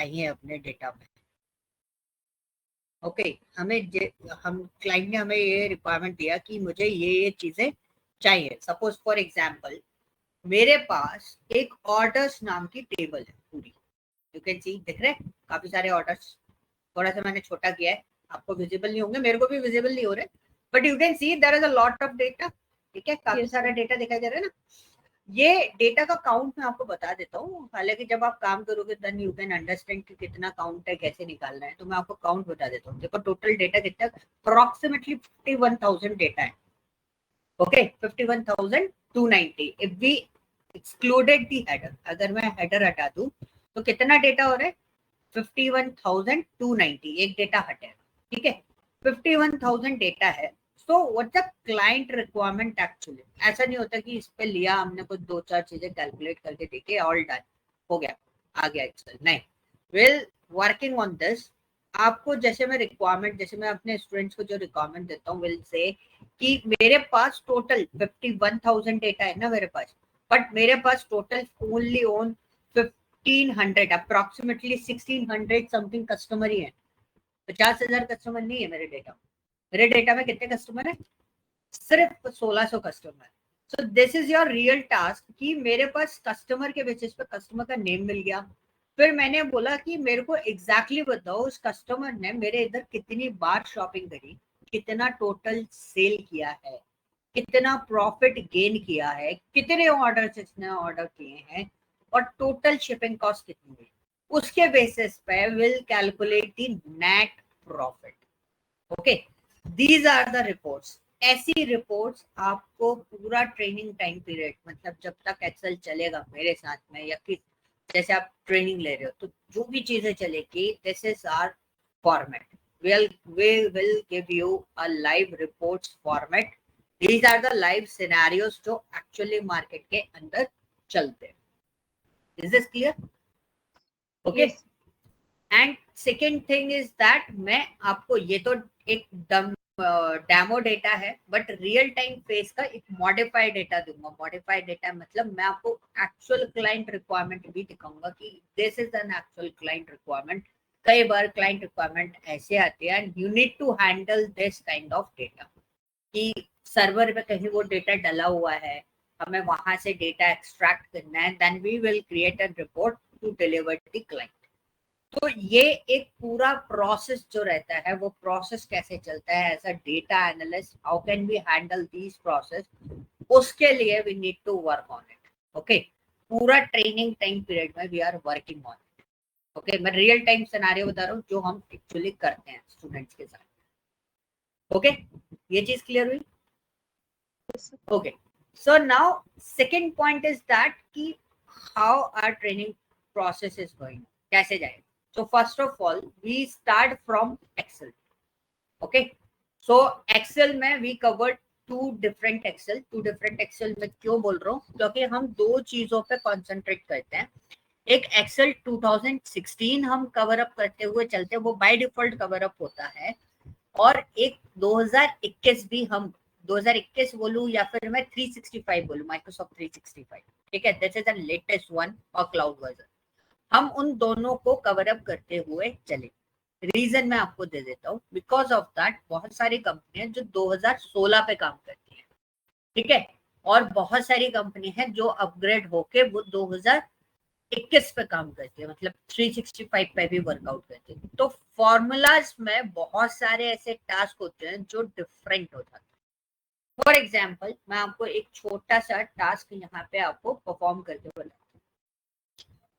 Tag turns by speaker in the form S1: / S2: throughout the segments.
S1: चाहिए अपने डेटा में। ओके हम क्लाइंट ने हमें ये रिक्वायरमेंट दिया कि मुझे ये चीजें चाहिए। सपोज फॉर एग्जांपल मेरे पास एक ऑर्डर्स नाम की टेबल है पूरी, यू कैन सी, दिख रहे हैं काफी सारे ऑर्डर्स। थोड़ा सा मैंने छोटा किया है, आपको विजिबल नहीं होंगे, मेरे को भी विजिबल नहीं हो रहे, but you can see there is a lot of data. ठीक है, काफी सारा डेटा दिखाई दे रहा है ना। ये डेटा का काउंट मैं आपको बता देता हूँ, हालांकि जब आप काम करोगे देन यू कैन अंडरस्टैंड कि कितना काउंट है, कैसे निकालना है। तो मैं आपको काउंट बता देता हूँ। देखो टोटल डेटा कितना, अप्रोक्सीमेटली 51,000 डेटा है। Okay, 51,290 if we excluded the header, अगर मैं हेडर हटा दूं तो कितना डेटा हो रहा है, 51,290, एक डेटा हटेगा। ठीक है, 51,000 डेटा है। So what's the client requirement actually. ऐसा नहीं होता कि इस पे लिया हमने कुछ दो चार चीजें कैलकुलेट करके देखे, ऑल डन हो गया, आ गया एक्सेल, नहीं। Will working on this. आपको जैसे मैं रिक्वायरमेंट, जैसे मैं अपने स्टूडेंट्स को जो रिक्वायरमेंट देता हूँ, विल से कि मेरे पास टोटल 51,000 डेटा है ना मेरे पास, बट मेरे पास total only on 1500, approximately 1600 something customer ही है। 50,000 कस्टमर नहीं है मेरे डेटा में। मेरे डेटा में कितने कस्टमर है, सिर्फ 1600 customer. So this is your real task कि मेरे पास कस्टमर के बेसिस पे कस्टमर का नेम मिल गया। फिर मैंने बोला कि मेरे को एग्जैक्टली बताओ उस कस्टमर ने मेरे इधर कितनी बार शॉपिंग करी, कितना टोटल सेल किया है, कितना प्रॉफिट गेन किया है, कितने ऑर्डर इसने ऑर्डर किए हैं, और टोटल शिपिंग कॉस्ट कितनी हुई। उसके बेसिस पे will calculate the net profit. Okay, these are the reports. ऐसी रिपोर्ट्स आपको पूरा ट्रेनिंग टाइम पीरियड, मतलब जब तक एक्सेल चलेगा मेरे साथ में, या कि जैसे आप ट्रेनिंग ले रहे हो तो जो भी चीजें चलेगी, this is our format. we will give you a live reports format. These are the live scenarios जो actually market के अंदर चलते हैं। Is this clear? Okay. Yes. And second thing is that मैं आपको, ये तो एक डेमो डेटा है, बट रियल टाइम फेस का एक मॉडिफाइड डेटा दूंगा। मॉडिफाइड डेटा मतलब मैं आपको एक्चुअल क्लाइंट रिक्वायरमेंट भी दिखाऊंगा कि this is an actual client requirement. कई बार क्लाइंट रिक्वायरमेंट ऐसे आती है and you need to handle this kind of data, कि सर्वर पे कहीं वो डेटा डला हुआ है, हमें वहां से डेटा एक्सट्रैक्ट करना है, then we will create a report to deliver the client. तो ये एक पूरा प्रोसेस जो रहता है, वो प्रोसेस कैसे चलता है as a data analyst, how can we handle this process, उसके लिए we need to work on it. Okay, पूरा ट्रेनिंग टाइम पीरियड में we are working on it. Okay, मैं रियल टाइम सिनेरियो बता रहा हूँ जो हम एक्चुअली करते हैं स्टूडेंट्स के साथ। ओके, ये चीज क्लियर हुई? Okay, so now second point is that कि how are training process is going, कैसे जाएगा। So first of all, we start from Excel. Okay. So Excel में we covered two different Excel में क्यों बोल रहा हूँ, क्योंकि हम दो चीजों पे कंसंट्रेट करते हैं। एक Excel 2016 हम कवर अप करते हुए चलते हैं, वो बाय डिफॉल्ट कवर अप होता है, और एक 2021 भी हम 2021 बोलूं या फिर मैं 365 बोलूं, माइक्रोसॉफ्ट 365। ठीक है, this is the latest one और क्लाउड वर्जन। हम उन दोनों को कवर अप करते हुए चले। रीजन मैं आपको दे देता हूँ, बिकॉज ऑफ दैट बहुत सारी कंपनियां जो 2016 पे काम करती हैं, ठीक है, और बहुत सारी कंपनी है जो अपग्रेड होके वो 2021 पे काम करती है, मतलब 365 पे भी वर्कआउट करती है। तो फॉर्मूलाज में बहुत सारे ऐसे टास्क होते हैं जो डिफरेंट हो जाते हैं। फॉर एग्जाम्पल मैं आपको एक छोटा सा टास्क यहाँ पे आपको परफॉर्म करके बताऊँ।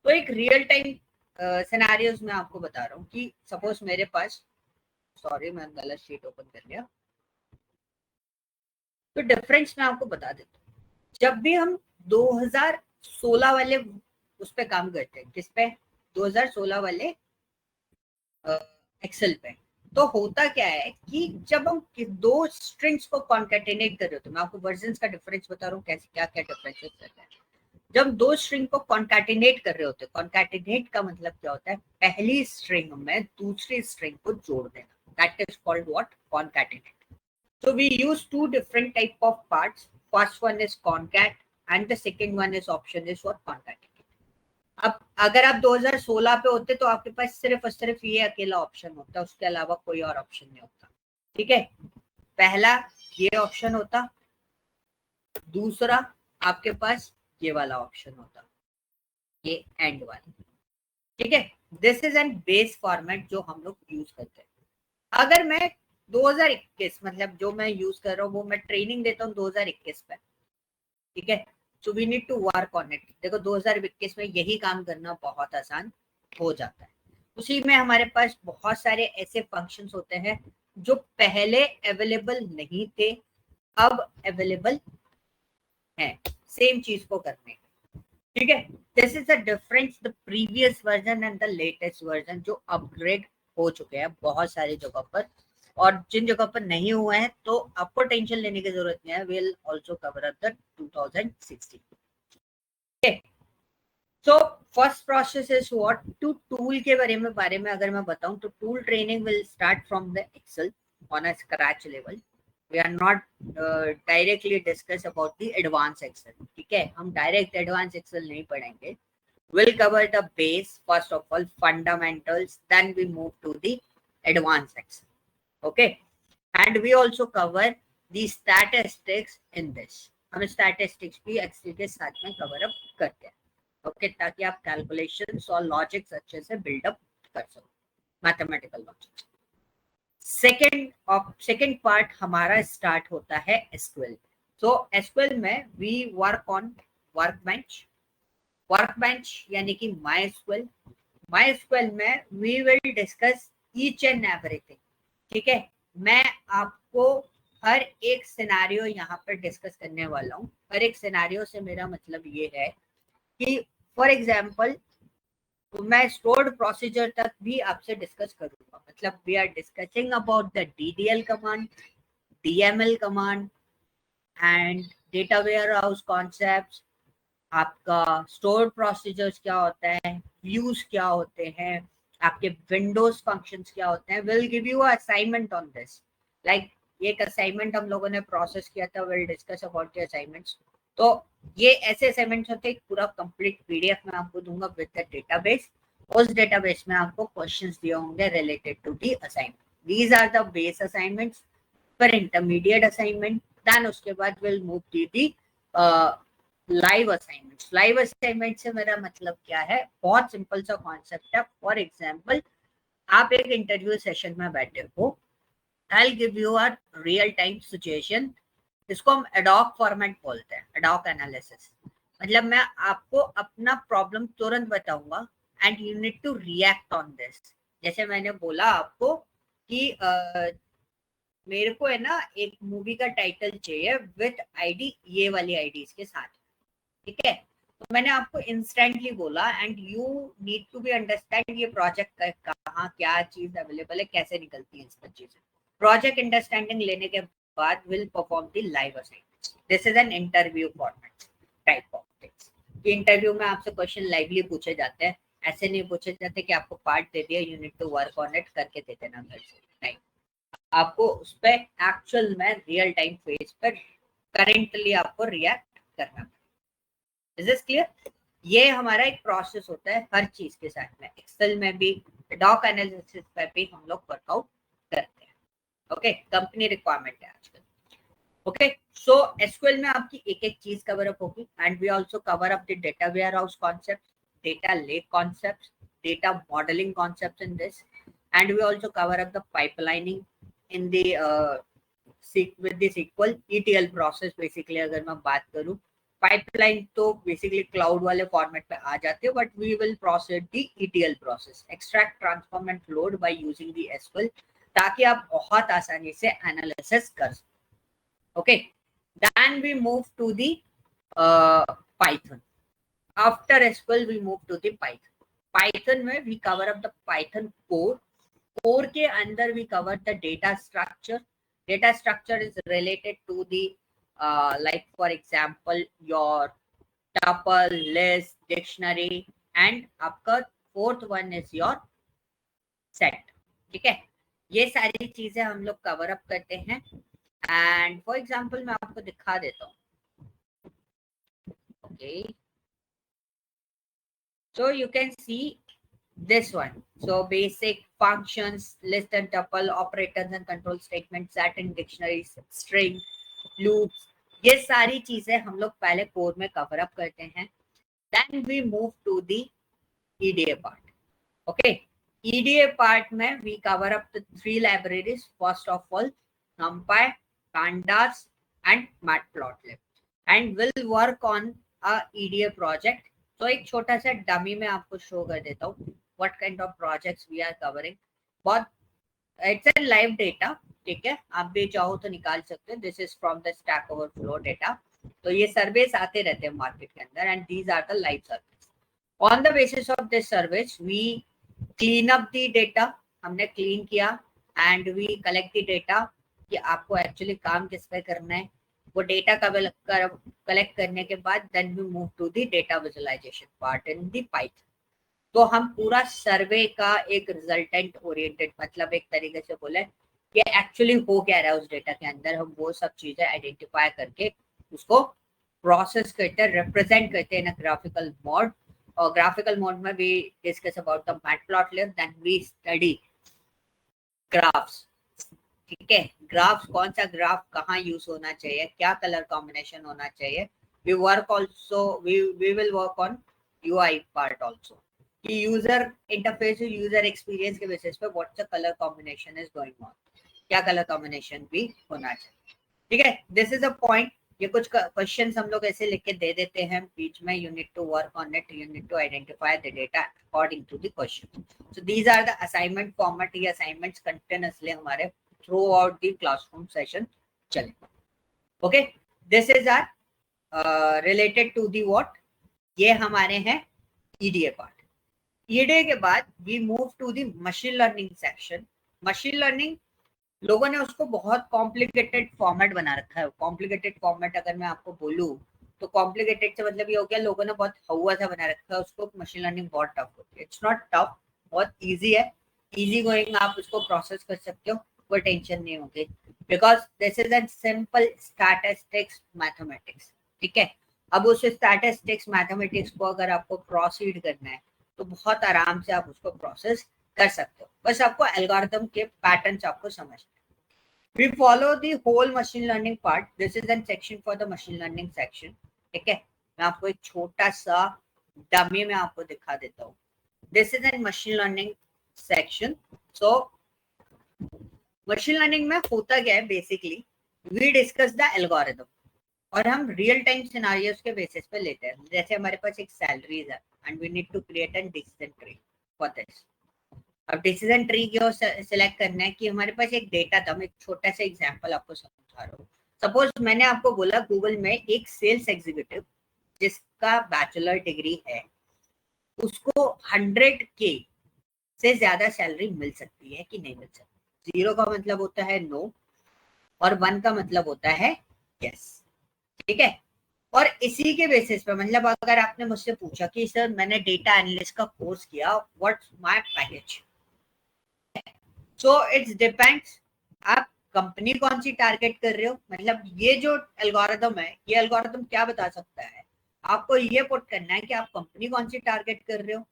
S1: तो एक रियल टाइम सिनेरियोज में आपको बता रहा हूँ कि सपोज मेरे पास, सॉरी मैं गलत शीट ओपन कर लिया, तो डिफरेंस मैं आपको बता देता हूँ। जब भी हम 2016 वाले उस पे काम करते हैं, किस पे, 2016 वाले एक्सेल पे, तो होता क्या है कि जब हम दो स्ट्रिंग्स को कॉन्केटिनेट कर रहे होते हैं, मैं आपको वर्जन्स का डिफरेंस बता रहा हूँ कैसे क्या क्या डिफरेंसेस रहता है। जब दो स्ट्रिंग को कॉन्कैटिनेट कर रहे होते हैं, कॉन्कैटिनेट का मतलब क्या होता है, पहली स्ट्रिंग में दूसरी स्ट्रिंग को जोड़ देना, that is called what, concatenate. So we use two different type of parts, first one is concat and the second one is option is what, concatenate. अब अगर आप 2016 पे होते तो आपके पास सिर्फ और सिर्फ ये अकेला ऑप्शन होता, उसके अलावा कोई और ऑप्शन नहीं होता। ठीक है, पहला ये ऑप्शन होता, दूसरा आपके पास ये वाला ऑप्शन होता, ये एंड वाला। ठीक है, this is N base format जो हम लोग यूज करते हैं। अगर मैं 2021 मतलब जो मैं यूज कर रहा हूँ वो मैं ट्रेनिंग देता हूँ 2021 पे। ठीक है, so we need to work on it. देखो 2021 में यही काम करना बहुत आसान हो जाता है। उसी में हमारे पास बहुत सारे ऐसे फंक्शंस होते हैं जो पहले अवेलेबल नहीं थे, अब अवेलेबल है सेम चीज को करने। ठीक है, this is the difference the previous version and the latest version, जो अपग्रेड हो चुके हैं बहुत सारी जगह पर, और जिन जगह पर नहीं हुए हैं तो आपको टेंशन लेने की जरूरत नहीं है, will also cover up the 2016। okay. So first process is what to tool के बारे में अगर मैं बताऊं तो tool training will start from the Excel on a scratch level. We are not directly discuss about the advance Excel. ठीक है, हम डायरेक्ट एडवांस एक्सेल नहीं पढ़ेंगे। We'll cover the base first of all, fundamentals, then we move to the advanced excel. Okay, and we also cover the statistics in this। हम statistics भी Excel के साथ में कवर अप करते हैं। Okay, ताकि आप कैलकुलेशंस और लॉजिक्स अच्छे से बिल्डअप कर सको, मैथमेटिकल लॉजिक्स। सेकेंड पार्ट हमारा स्टार्ट होता है एसक्यूएल। सो एसक्यूएल में वी वर्क ऑन वर्कबेंच यानी कि माई स्क्वेल में we will discuss each and everything. ठीक है, मैं आपको हर एक सिनेरियो यहाँ पर डिस्कस करने वाला हूँ। हर एक सिनेरियो से मेरा मतलब ये है कि फॉर एग्जाम्पल मैं स्टोर्ड प्रोसीजर तक भी आपसे डिस्कस करूंगा। मतलब we are discussing about the DDL command, DML command and data warehouse concept. आपका स्टोर प्रोसीजर्स क्या होता है, व्यूज क्या होते हैं, आपके विंडोज फंक्शंस क्या होते हैं। Will give you assignment on this. Like एक असाइनमेंट हम लोगों ने प्रोसेस किया था, will discuss about the assignments. तो ये ऐसे असाइनमेंट्स होते हैं, पूरा कंप्लीट पीडीएफ में आपको दूंगा विद द डेटाबेस। उस डेटाबेस में आपको क्वेश्चंस दिए होंगे related to the assignment. These are the base assignments for intermediate assignment. Then उसके बाद will move to the live assignments. Live assignment से मेरा मतलब क्या है, बहुत सिंपल सा कॉन्सेप्ट है। फॉर एग्जांपल आप एक इंटरव्यू सेशन में बैठे हो, I will give you a real time situation. इसको हम एडॉक फॉर्मेट बोलते हैं, एडॉक एनालिसिस। मतलब मैं आपको अपना प्रॉब्लम तुरंत बताऊंगा and you need to react on this. जैसे मैंने बोला आपको कि मेरे को है ना एक मूवी का टाइटल चाहिए विद आईडी, ये वाली आईडीज के साथ। ठीक है, तो मैंने आपको इंस्टेंटली बोला and you need to be understand ये प्रोजेक्ट कहाँ क्या चीज अवेलेबल है, कैसे निकलती है इसका चीजें। प्रोजेक्ट अंडरस्टैंडिंग लेने के बाद will perform the live assignment. This is an interview format type of things. Interview में आपसे क्वेश्चन लाइवली पूछे जाते हैं, ऐसे नहीं पूछे जाते कि आपको पार्ट दे दिया, you need to work on it करके दे देना घर से। नहीं, आपको उस पर एक्चुअल में रियल टाइम फेस पर करेंटली आपको रिएक्ट करना। Is this clear? ये हमारा एक प्रोसेस होता है हर चीज के साथ में। एक्सेल में भी, डॉक एनालिसिस पे भी हम लोग वर्कआउट करते हैं। ओके, कंपनी रिक्वायरमेंट है आजकल। ओके, सो एसक्यूएल में आपकी एक एक चीज कवर अप होगी and we also cover up the data warehouse concept, data lake concept, data modelling concept in this, and we also cover up the pipelining in the with the SQL ETL process. Basically अगर मैं बात करूं, pipeline तो basically cloud वाले format पे आ जाते हो, but we will process the ETL process, extract transform and load by using the SQL, ताकि आप बहुत आसानी से एनालिसिस कर सको। Okay, then we move to the Python. After SQL we move to the Python. Python में we cover up the Python core के अंदर we cover the data structure. Data structure is related to the like for example your tuple, list, dictionary, and आपका fourth one is your set। ठीक है, ये सारी चीजें हम लोग कवर अप करते हैं। एंड फॉर एग्जांपल मैं आपको दिखा देता हूँ। Okay, So you can see this one. So basic functions, list and tuple, operators and control statements, set and dictionaries, string, loops, ये सारी चीजें हम लोग पहले कोड में कवर अप करते हैं. Then we move to the EDA part. Okay, EDA part में we cover up the 3 libraries. First of all, NumPy, Pandas, and Matplotlib, and we'll work on a EDA project. तो एक छोटा सा dummy में आपको show कर देता हूँ what kind of projects we are covering. बहुत it's a live data, ठीक है, आप भी चाहो तो निकाल सकते हैं. This is from the Stack Overflow data. तो ये सर्वेस आते रहते हैं मार्केट के अंदर, and these are the live surveys. On the basis of this surveys, we clean up the data. हमने clean किया and we collect the data कि आपको actually काम किस पे करना है. वो डेटा कलेक्ट करने के बाद then we move to the data visualisation part in the Python. तो हम पूरा सर्वे का एक रिजल्टेंट ओरिएंटेड, मतलब एक तरीके से बोले कि एक्चुअली हो क्या रहा है उस डेटा के अंदर, हम वो सब चीजें आइडेंटिफाई करके उसको प्रोसेस करते हैं, रिप्रेजेंट करते हैं इन ग्राफिकल मोड. और ग्राफिकल मोड में भी discuss about the matplotlib, then we study graphs. ठीक है, ग्राफ कौन सा ग्राफ कहाँ यूज होना चाहिए, क्या कलर कॉम्बिनेशन होना चाहिए. We work also we will work on UI part also कि यूजर इंटरफेस यूजर एक्सपीरियंस के बेसिस पे what the colour combination is going on, क्या कलर कॉम्बिनेशन भी होना चाहिए. ठीक है, दिस इज अ पॉइंट. ये कुछ क्वेश्चंस हम लोग ऐसे लिख के दे देते हैं बीच में. You need to work on it, you need to identify the data according to the question. So these are the assignment format. ये असाइनमेंट्स कंटिन्यूअसली हमारे throughout the classroom session चलेगा. Okay, this is our related to the what, ये हमारे हैं EDA part. EDA के बाद we move to the machine learning section. machine learning लोगों ने उसको बहुत कॉम्प्लिकेटेड फॉर्मेट बना रखा है. कॉम्प्लिकेटेड फॉर्मेट अगर मैं आपको बोलूं तो कॉम्प्लिकेटेड से मतलब ये हो गया लोगों ने बहुत हवा सा बना रखा है उसको. मशीन लर्निंग बहुत टफ होती है. इट्स नॉट टफ, बहुत इजी है, इजी गोइंग, आप उसको प्रोसेस कर सकते हो, कोई टेंशन नहीं होगी. Because this is N simple statistics mathematics. ठीक है, अब उस स्टैटिस्टिक्स मैथमेटिक्स को अगर आपको प्रोसीड करना है तो बहुत आराम से आप उसको प्रोसेस कर सकते हो. बस आपको एल्गोरिथम के पैटर्न्स आपको समझना है. We follow the whole machine learning part. This is a section for the machine learning section. ठीक है, मैं आपको एक छोटा सा डमी में आपको दिखा देता हूँ. This is a machine learning section. So machine learning में होता क्या है, basically we discuss the algorithm और हम रियल टाइम सिनेरियोस के बेसिस पे लेते हैं. जैसे हमारे पास एक सैलरीज है and we need to create an decision tree for this. अब डिसीजन ट्री क्यों सिलेक्ट करना है कि हमारे पास एक डेटा था. मैं एक छोटा सा एग्जांपल आपको समझा रहा हूँ. सपोज मैंने आपको बोला गूगल में एक सेल्स एग्जीक्यूटिव जिसका बैचलर डिग्री है उसको 100K से ज्यादा सैलरी मिल सकती है कि नहीं मिल सकती. 0 का मतलब होता है नो और 1 का मतलब होता है यस. ठीक है, और इसी के बेसिस पे मतलब अगर आपने मुझसे पूछा कि सर मैंने डेटा एनालिस्ट का कोर्स किया, what's my package, so it's depends आप कंपनी कौन सी टारगेट कर रहे हो. मतलब ये जो एल्गोरिथम है, ये एल्गोरिथम क्या बता सकता है, आपको ये पुट करना है कि आप कंपनी कौन सी टारगेट कर रहे हो,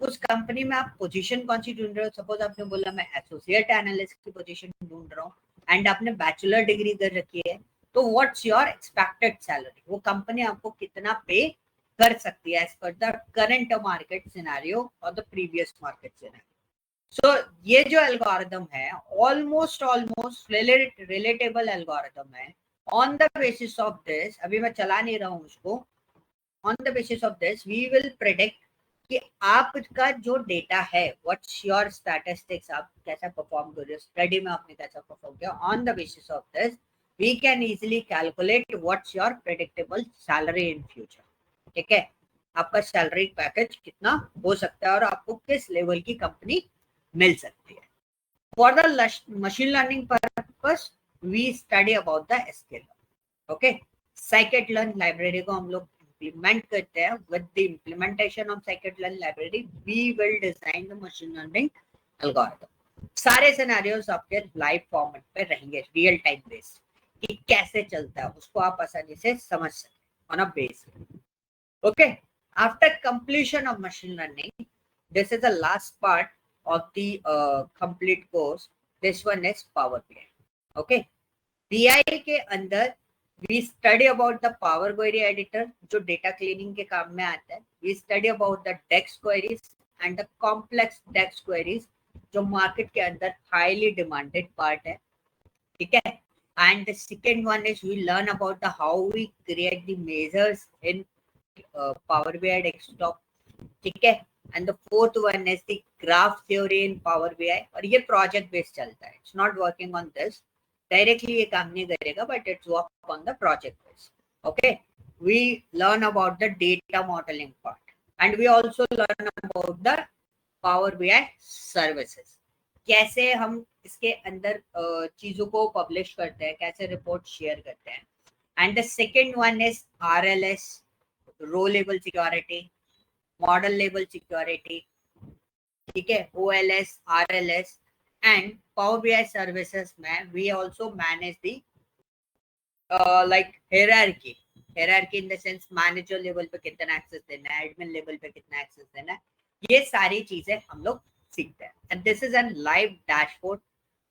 S1: उस कंपनी में आप पोजीशन कौन सी ढूंढ रहे हो. सपोज आपने बोला मैं एसोसिएट एनालिस्ट की पोजीशन ढूंढ रहा हूँ एंड आपने बैचलर डिग्री कर रखी है, तो व्हाट्स योर एक्सपेक्टेड सैलरी, वो कंपनी आपको कितना पे कर सकती है as per the current market scenario और the previous market scenario. So ये जो एल्गोरिथम है ऑलमोस्ट रिलेटेबल एल्गोरिथम है. On the basis of this, अभी मैं चला नहीं रहा हूँ उसको, on the basis of this we will predict कि आपका जो डेटा है व्हाट्स योर स्टैटिस्टिक्स, आप कैसा परफॉर्म कर रहे हो, स्टडी में आपने कैसा परफॉर्म किया. On the basis of this we can easily calculate what's your predictable salary in future. ठीक है, आपका सैलरी पैकेज कितना हो सकता है और आपको किस लेवल की कंपनी मिल सकती है. For the machine learning purpose we study about the SQL. Okay, scikit-learn library को हम लोग implement करते हैं. with the implementation of scikit-learn library we will design the machine learning algorithm. सारे सिनेरियोस आपके लाइव फॉर्मेट पे रहेंगे, रियल टाइम बेस कि कैसे चलता है उसको आप आसानी से समझ सकते on a base. Okay, After completion of machine learning, this is the last part of the complete course. This one is Power BI. Okay, BI के अंदर we study about the Power Query Editor जो data cleaning के काम में आता है. We study about the DAX queries and the complex DAX queries जो market के अंदर highly demanded part है. ठीक है. And the second one is we learn about the how we create the measures in Power BI desktop. ठीक है. And the fourth one is the graph theory in Power BI. और ये project based चलता है. It's not working on this. Directly ये काम नहीं करेगा, but it's work on the project base. Okay. We learn about the data modeling part, and we also learn about the Power BI services. कैसे हम इसके अंदर चीजों को पब्लिश करते हैं, कैसे रिपोर्ट शेयर करते हैं. And the second one is RLS, row level security, model level security. ठीक है. OLS, RLS and Power BI services में we also manage the like hierarchy in the sense manager level पे कितना access देना है, admin level पे कितना access देना है, ये सारी चीजें हम लोग सीखते हैं. And this is N live dashboard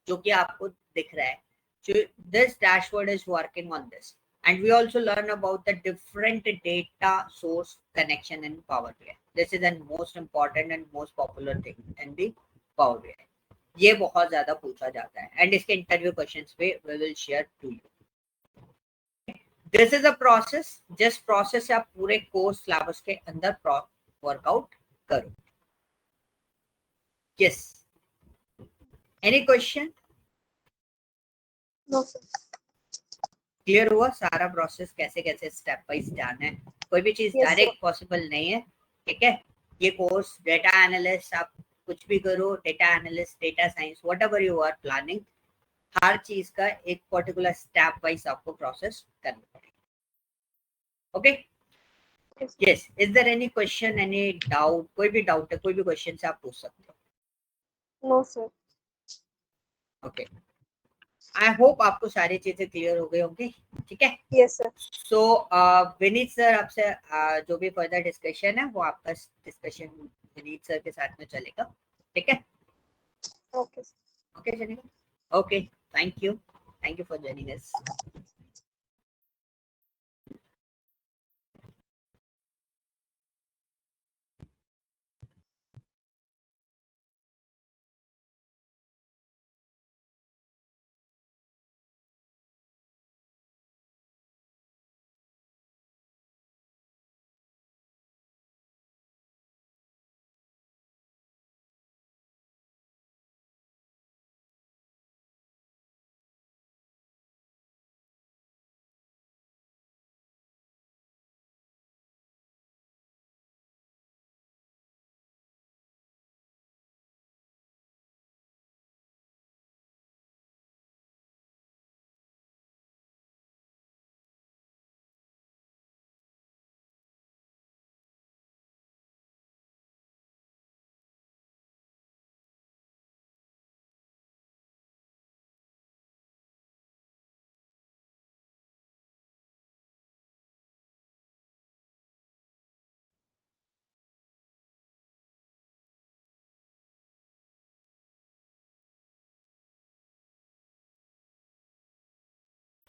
S1: जो कि आपको दिख रहा है. This dashboard is working on this. And we also learn about the different data source connection in Power BI. This is the most important and most popular thing in the Power BI. ये बहुत ज्यादा पूछा जाता है and इसके interview questions पे we will share to you. This is a process. जिस process से आप पूरे कोर्स सिलेबस के अंदर वर्कआउट करो. Yes. Any question?
S2: No sir.
S1: Clear हुआ सारा प्रोसेस, कैसे कैसे स्टेप वाइज जाना है. कोई भी चीज डायरेक्ट पॉसिबल नहीं है. ठीक है. ये कोर्स डेटा एनालिस्ट, आप कुछ भी करो, data analyst, data science, whatever you are planning, हर चीज का एक पर्टिकुलर स्टेप वाइज आपको प्रोसेस करना पड़ेगा. Okay. Yes. Is there any question, any doubt? कोई भी डाउट है, कोई भी क्वेश्चन से आप पूछ सकते हो.
S2: No sir.
S1: Okay. I hope आपको सारी चीजें क्लियर हो गई होंगी. ठीक है.
S2: Yes sir.
S1: So Vineet sir आपसे जो भी फर्दर डिस्कशन है वो आपका डिस्कशन विनीत सर के साथ में चलेगा. ठीक है.
S2: ओके.
S1: ओके चलेगा. Okay. Thank you for joining us.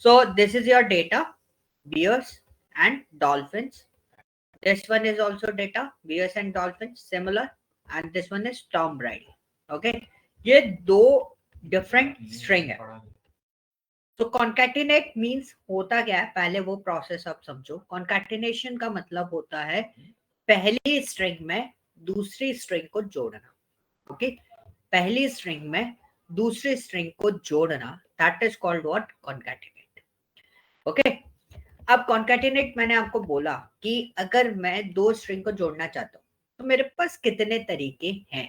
S1: So this is your data, bears and dolphins. This one is also data, bears and dolphins, similar, and this one is Tom Brady. Okay, ये दो different string है. So concatenate means होता क्या है, पहले वो process आप समझो. Concatenation का मतलब होता है पहली स्ट्रिंग में दूसरी स्ट्रिंग को जोड़ना. ओके. पहली स्ट्रिंग में दूसरी स्ट्रिंग को जोड़ना, that is called what? Concatenate. Okay. अब कॉन्कैटिनेट मैंने आपको बोला कि अगर मैं दो स्ट्रिंग को जोड़ना चाहता हूँ तो मेरे पास कितने तरीके हैं.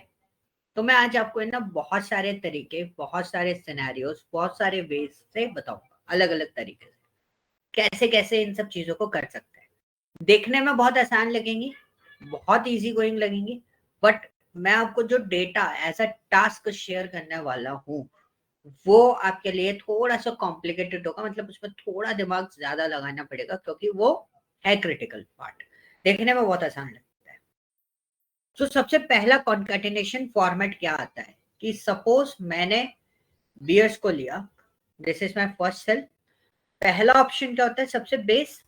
S1: तो मैं आज आपको ना बहुत सारे तरीके, बहुत सारे सिनेरियोस, बहुत सारे वेज से बताऊंगा, अलग अलग तरीके से कैसे कैसे इन सब चीजों को कर सकते हैं. देखने में बहुत आसान लगेंगी, बहुत इजी गोइंग लगेंगी, बट मैं आपको जो data as a task share करने वाला हूँ वो आपके लिए थोड़ा सा कॉम्प्लिकेटेड होगा. मतलब उसमें थोड़ा दिमाग ज्यादा लगाना पड़ेगा क्योंकि वो है क्रिटिकल पार्ट. देखने में बहुत आसान लगता है तो सबसे पहला कॉन्कैटिनेशन फॉर्मेट क्या आता है कि सपोज मैंने बीयर्स को लिया, this is my first cell, पहला ऑप्शन क्या होता है सबसे बेस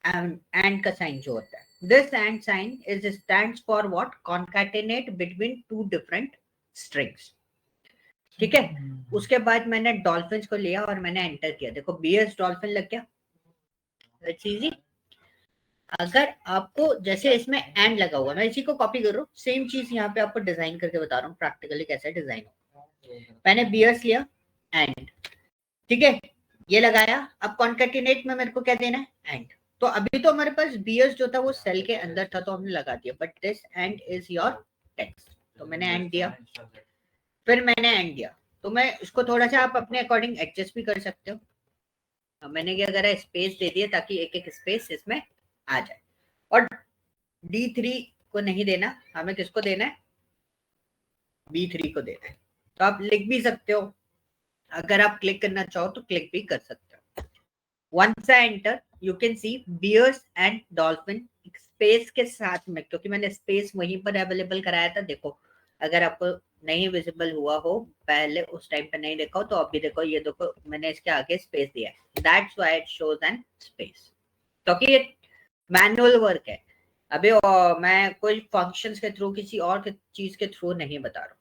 S1: एंड का साइन जो होता है, this and sign is stands for what, concatenate between two different strings, ठीक है। उसके बाद मैंने डॉल्फिन को लिया और मैंने एंटर किया, देखो बीयर्स डॉल्फिन लग गया, इट्स इजी। अगर आपको जैसे इसमें एंड लगा हुआ, मैं इसी को कॉपी कर रहा हूँ, सेम चीज यहाँ पे आपको डिजाइन करके बता रहा हूँ प्रैक्टिकली कैसे डिजाइन हो। मैंने बीयर्स लिया एंड, ठीक है, ये लगाया, अब कॉन्कैटिनेट में मेरे को क्या देना है एंड, तो अभी तो हमारे पास बीयर्स जो था वो सेल के अंदर था तो हमने लगा दिया, but this and is your text, तो मैंने एंड दिया, फिर मैंने एंड दिया, तो मैं इसको थोड़ा सा आप अपने अकॉर्डिंग एडजस्ट भी कर सकते हो। मैंने क्या करा, स्पेस दे दिया ताकि एक एक स्पेस इसमें आ जाए, और D3 को नहीं देना, हमें किसको देना है, B3 को देना है, तो आप लिख भी सकते हो, अगर आप क्लिक करना चाहो तो क्लिक भी कर सकते हो। Once I enter you can see Bears and Dolphin space के साथ में, क्योंकि मैंने स्पेस वहीं पर अवेलेबल कराया था, देखो अगर आपको नहीं विजिबल हुआ हो पहले उस टाइम पे नहीं देखा हो तो अभी देखो, ये देखो मैंने इसके आगे स्पेस दिया है, that's why it shows N space, क्योंकि ये मैनुअल वर्क है। अभी मैं कोई फंक्शंस के थ्रू किसी और चीज के थ्रू नहीं बता रहा हूँ।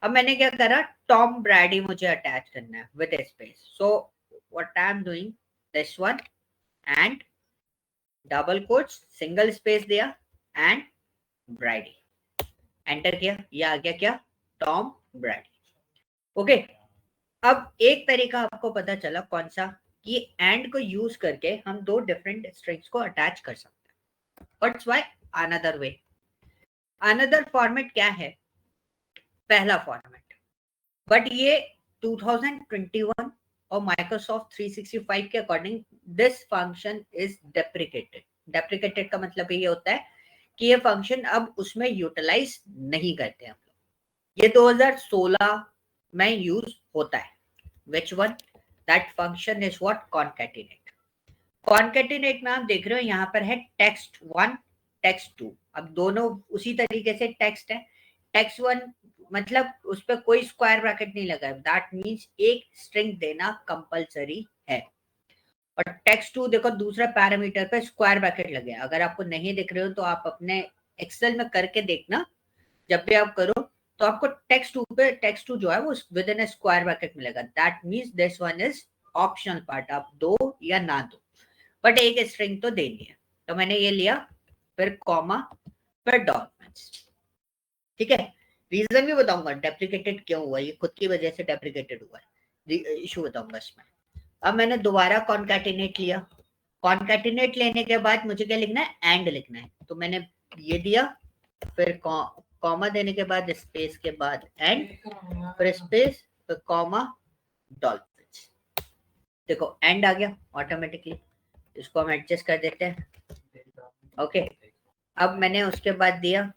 S1: अब मैंने क्या करा, टॉम ब्रैडी मुझे अटैच करना है with space, so what I am doing, this one and double quotes single space दिया एंड ब्रैडी, एंटर किया, ये आ गया क्या, टॉम ब्रैडी, ओके। अब एक तरीका आपको पता चला कौन सा, कि एंड को यूज करके हम दो डिफरेंट स्ट्रिंग्स को अटैच कर सकते हैं, what's why another way, another format क्या है, पहला फॉर्मेट, बट ये 2021 और माइक्रोसॉफ्ट 365 के according this function is deprecated, deprecated का मतलब ये होता है कि ये फंक्शन अब उसमें यूटिलाइज नहीं करते हम लोग, ये 2016 में यूज होता है, which one, that function is what, concatenate, concatenate में आप देख रहे हो यहाँ पर है text 1 text 2, अब दोनों उसी तरीके से टेक्स्ट है, text 1 मतलब उस पर कोई स्क्वायर ब्रैकेट नहीं लगा है, दैट मीन्स एक स्ट्रिंग देना कंपलसरी है, और टेक्स्ट 2 देखो दूसरा पैरामीटर पे स्क्वायर ब्रैकेट लगे हैं, अगर आपको नहीं दिख रहे हो तो आप अपने एक्सेल में करके देखना, जब भी आप करो तो आपको टेक्स्ट 2 पे, टेक्स्ट 2 जो है वो विद इन स्क्वायर ब्रैकेट मिलेगा, that means this one is optional part, आप दो या ना दो, बट एक स्ट्रिंग तो देनी है, तो मैंने ये लिया, फिर कॉमा, फिर डॉल्फिन्स, ठीक है। रीजन भी बताऊंगा डेप्रिकेटेड क्यों हुआ, ये खुद की वजह से डेप्रिकेटेड हुआ है, इशू बताऊंगा इसमें। अब मैंने दोबारा कॉन्कैटिनेट लिया, कॉन्कैटिनेट लेने के बाद मुझे क्या लिखना है, एंड लिखना है, तो मैंने ये दिया, फिर कॉमा देने के बाद स्पेस के बाद एंड, फिर स्पेस, फिर कॉमा, डॉल्फिन्स, देखो एंड आ गया ऑटोमेटिकली, इसको हम एडजस्ट कर देते हैं, ओके। अब मैंने उसके बाद दिया,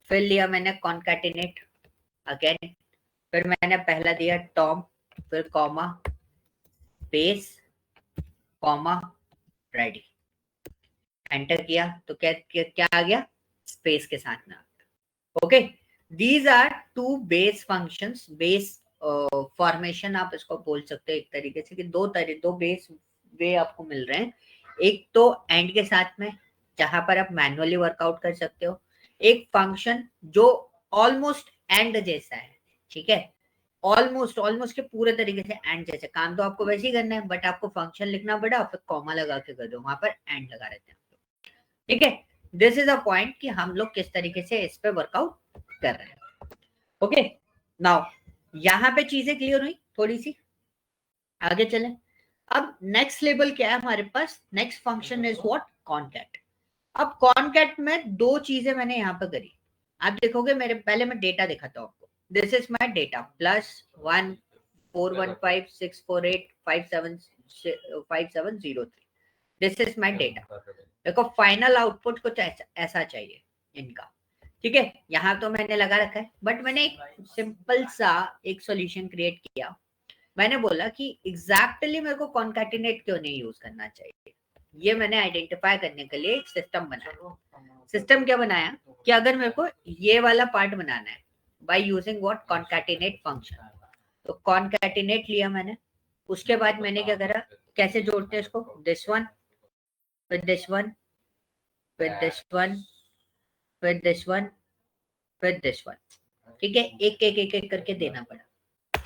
S1: फिर लिया मैंने कॉन्कैटिनेट अगेन, फिर मैंने पहला दिया टॉम, फिर comma, space, comma, ready, enter किया, तो क्या आ गया, स्पेस के साथ में, okay. These are two base functions, base formation आप इसको बोल सकते हो एक तरीके से, कि दो बेस वे आपको मिल रहे हैं, एक तो एंड के साथ में जहां पर आप मैनुअली वर्कआउट कर सकते हो, एक फंक्शन जो ऑलमोस्ट एंड जैसा है, ठीक है, ऑलमोस्ट के पूरे तरीके से एंड जैसे, काम तो आपको वैसे ही करना है बट आपको फंक्शन लिखना पड़ा, फिर कॉमा लगा के कर दो, वहां पर एंड लगा रहते हैं, ठीक है। दिस इज अ पॉइंट कि हम लोग किस तरीके से इस पे वर्कआउट कर रहे हैं, ओके। नाउ यहाँ पे चीजें क्लियर हुई थोड़ी सी, आगे चलें। अब नेक्स्ट लेवल क्या है हमारे पास, next function is what, concat. अब कॉनकैट में दो चीजें मैंने यहाँ पे करी, आप देखोगे मेरे, पहले मैं डेटा दिखाता हूँ आपको, this is my data +1 415 648 5703, this is my data, देखो फाइनल आउटपुट कुछ ऐसा चाहिए इनका, ठीक है। यहाँ तो मैंने लगा रखा है, बट मैंने एक सिंपल सा एक सॉल्यूशन क्रिएट किया, मैंने बोला कि एग्जैक्टली मेरे को कॉन्कैटिनेट क्यों नहीं यूज करना चाहिए, ये मैंने आइडेंटिफाई करने के लिए एक सिस्टम बनाया, सिस्टम क्या बनाया कि अगर मेरे को ये वाला पार्ट बनाना है by using what concatenate function, तो कॉन्कैटिनेट लिया मैंने, उसके बाद मैंने क्या करा, कैसे जोड़ते हैं इसको, this one with this one with this one with this one with this one, ठीक है, एक एक एक एक करके देना पड़ा।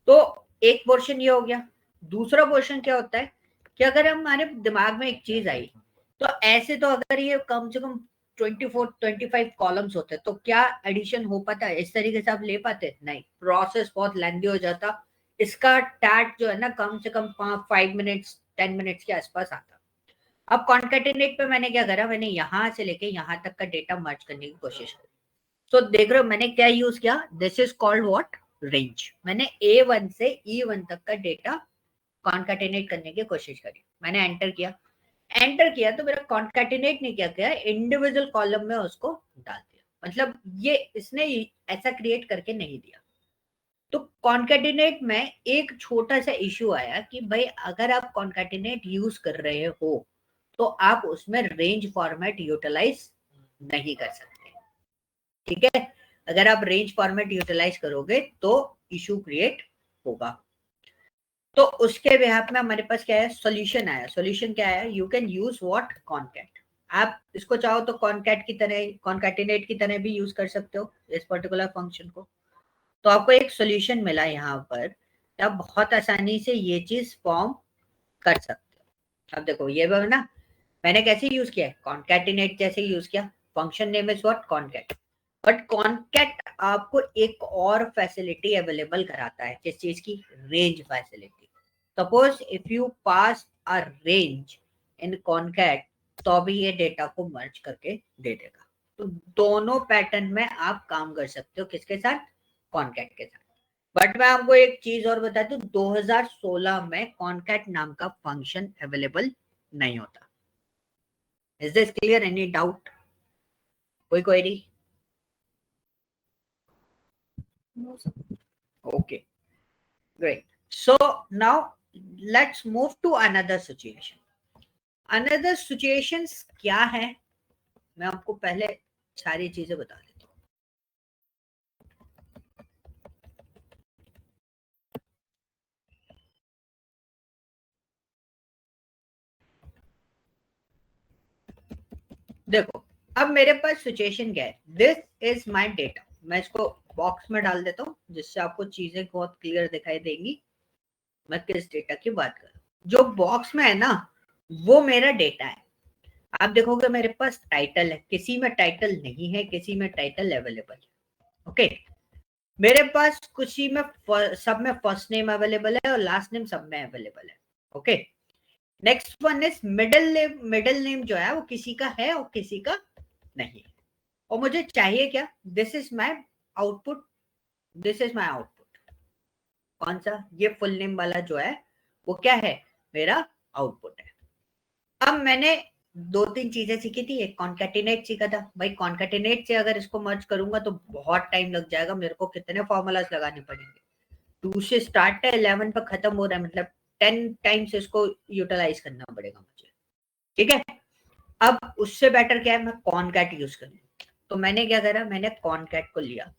S1: तो एक पोर्शन ये हो गया। दूसरा पोर्शन क्या होता है कि अगर हमारे दिमाग में एक चीज आई, तो ऐसे तो अगर ये कम से कम 24-25 कॉलम्स होते तो क्या एडिशन हो पाता है, इस तरीके से आप ले पाते? नहीं, प्रोसेस बहुत लेंदी हो जाता। इसका टैट जो है ना कम से कम 5 मिनट्स 10 मिनट्स के आसपास आता। अब कॉन्कैटिनेट पे मैंने क्या करा, मैंने यहां से लेके यहां तक का डेटा मर्ज करने की कोशिश की। तो देख रहे हो मैंने क्या यूज किया, this is called what, range. मैंने A1 से E1 तक का डेटा कॉन्कैटिनेट करने की कोशिश करी, मैंने एंटर किया तो मेरा कॉन्कैटिनेट ने क्या किया, इंडिविजुअल कॉलम में उसको डाल दिया। मतलब ये इसने ऐसा क्रिएट करके नहीं दिया। तो कॉन्कैटिनेट में एक छोटा सा इश्यू आया कि भाई अगर आप कॉन्कैटिनेट यूज कर रहे हो तो आप उसमें रेंज फॉर्मेट यूटिलाइज नहीं कर सकते, ठीक है। अगर आप रेंज फॉर्मेट यूटिलाइज करोगे तो इशू क्रिएट होगा। तो उसके बेहाफ में हमारे पास क्या है, सॉल्यूशन आया। सॉल्यूशन क्या है, you can use what, concat. आप इसको चाहो तो कॉन्कैट की तरह, कॉन्कैटिनेट की तरह भी यूज कर सकते हो इस पर्टिकुलर फंक्शन को। तो आपको एक सॉल्यूशन मिला यहाँ पर, आप बहुत आसानी से ये चीज फॉर्म कर सकते हो। अब देखो ये ना मैंने कैसे यूज किया, कॉन्कैटिनेट जैसे यूज किया, function name is what, concat. But concat आपको एक और फैसिलिटी अवेलेबल कराता है, किस चीज की, range facility. Suppose if you pass a range in concat, तो भी ये डेटा को मर्ज करके दे देगा। तो दोनों पैटर्न में आप काम कर सकते हो, किसके साथ, कॉन्कैट के साथ। बट मैं आपको एक चीज और बता दूं, 2016 में कॉन्कैट नाम का फंक्शन अवेलेबल नहीं होता। Is this clear, any doubt, कोई query?
S2: No, sir.
S1: Okay, great. So now let's move to another situation. Another situations क्या है, मैं आपको पहले सारी चीजें बता देता हूँ। देखो अब मेरे पास सिचुएशन क्या है, दिस इज माय डेटा। मैं इसको बॉक्स में डाल देता हूँ जिससे आपको चीजें बहुत क्लियर दिखाई देंगी मैं किस डेटा की बात कर रहा हूँ। जो बॉक्स में है ना वो मेरा डेटा है। आप देखोगे मेरे पास टाइटल है, किसी में टाइटल नहीं है, किसी में टाइटल अवेलेबल है। ओके, मेरे पास किसी में सब में फर्स्ट नेम अवेलेबल है और लास्ट नेम सब में अवेलेबल है। Okay, next one is middle name. Middle name जो है वो किसी का है और किसी का नहीं है। और मुझे चाहिए क्या, this is my output, this is my output. कौन सा, ये फुल नेम वाला जो है वो क्या है, मेरा आउटपुट है। अब मैंने दो तीन चीजें सीखी थी, एक कॉन्कैटिनेट सीखा था। भाई कॉन्कैटिनेट से अगर इसको मर्ज करूंगा तो बहुत टाइम लग जाएगा, मेरे को कितने फॉर्मूलाज लगाने पड़ेंगे। 2 से स्टार्ट है, 11 पर खत्म हो रहा है, मतलब 10 टाइम्स इसको यूटिलाइज करना पड़ेगा मुझे, ठीक है। अब उससे बेटर क्या है, मैं कॉनकैट यूज करूँ। तो मैंने क्या करा, मैंने कॉनकैट को लिया।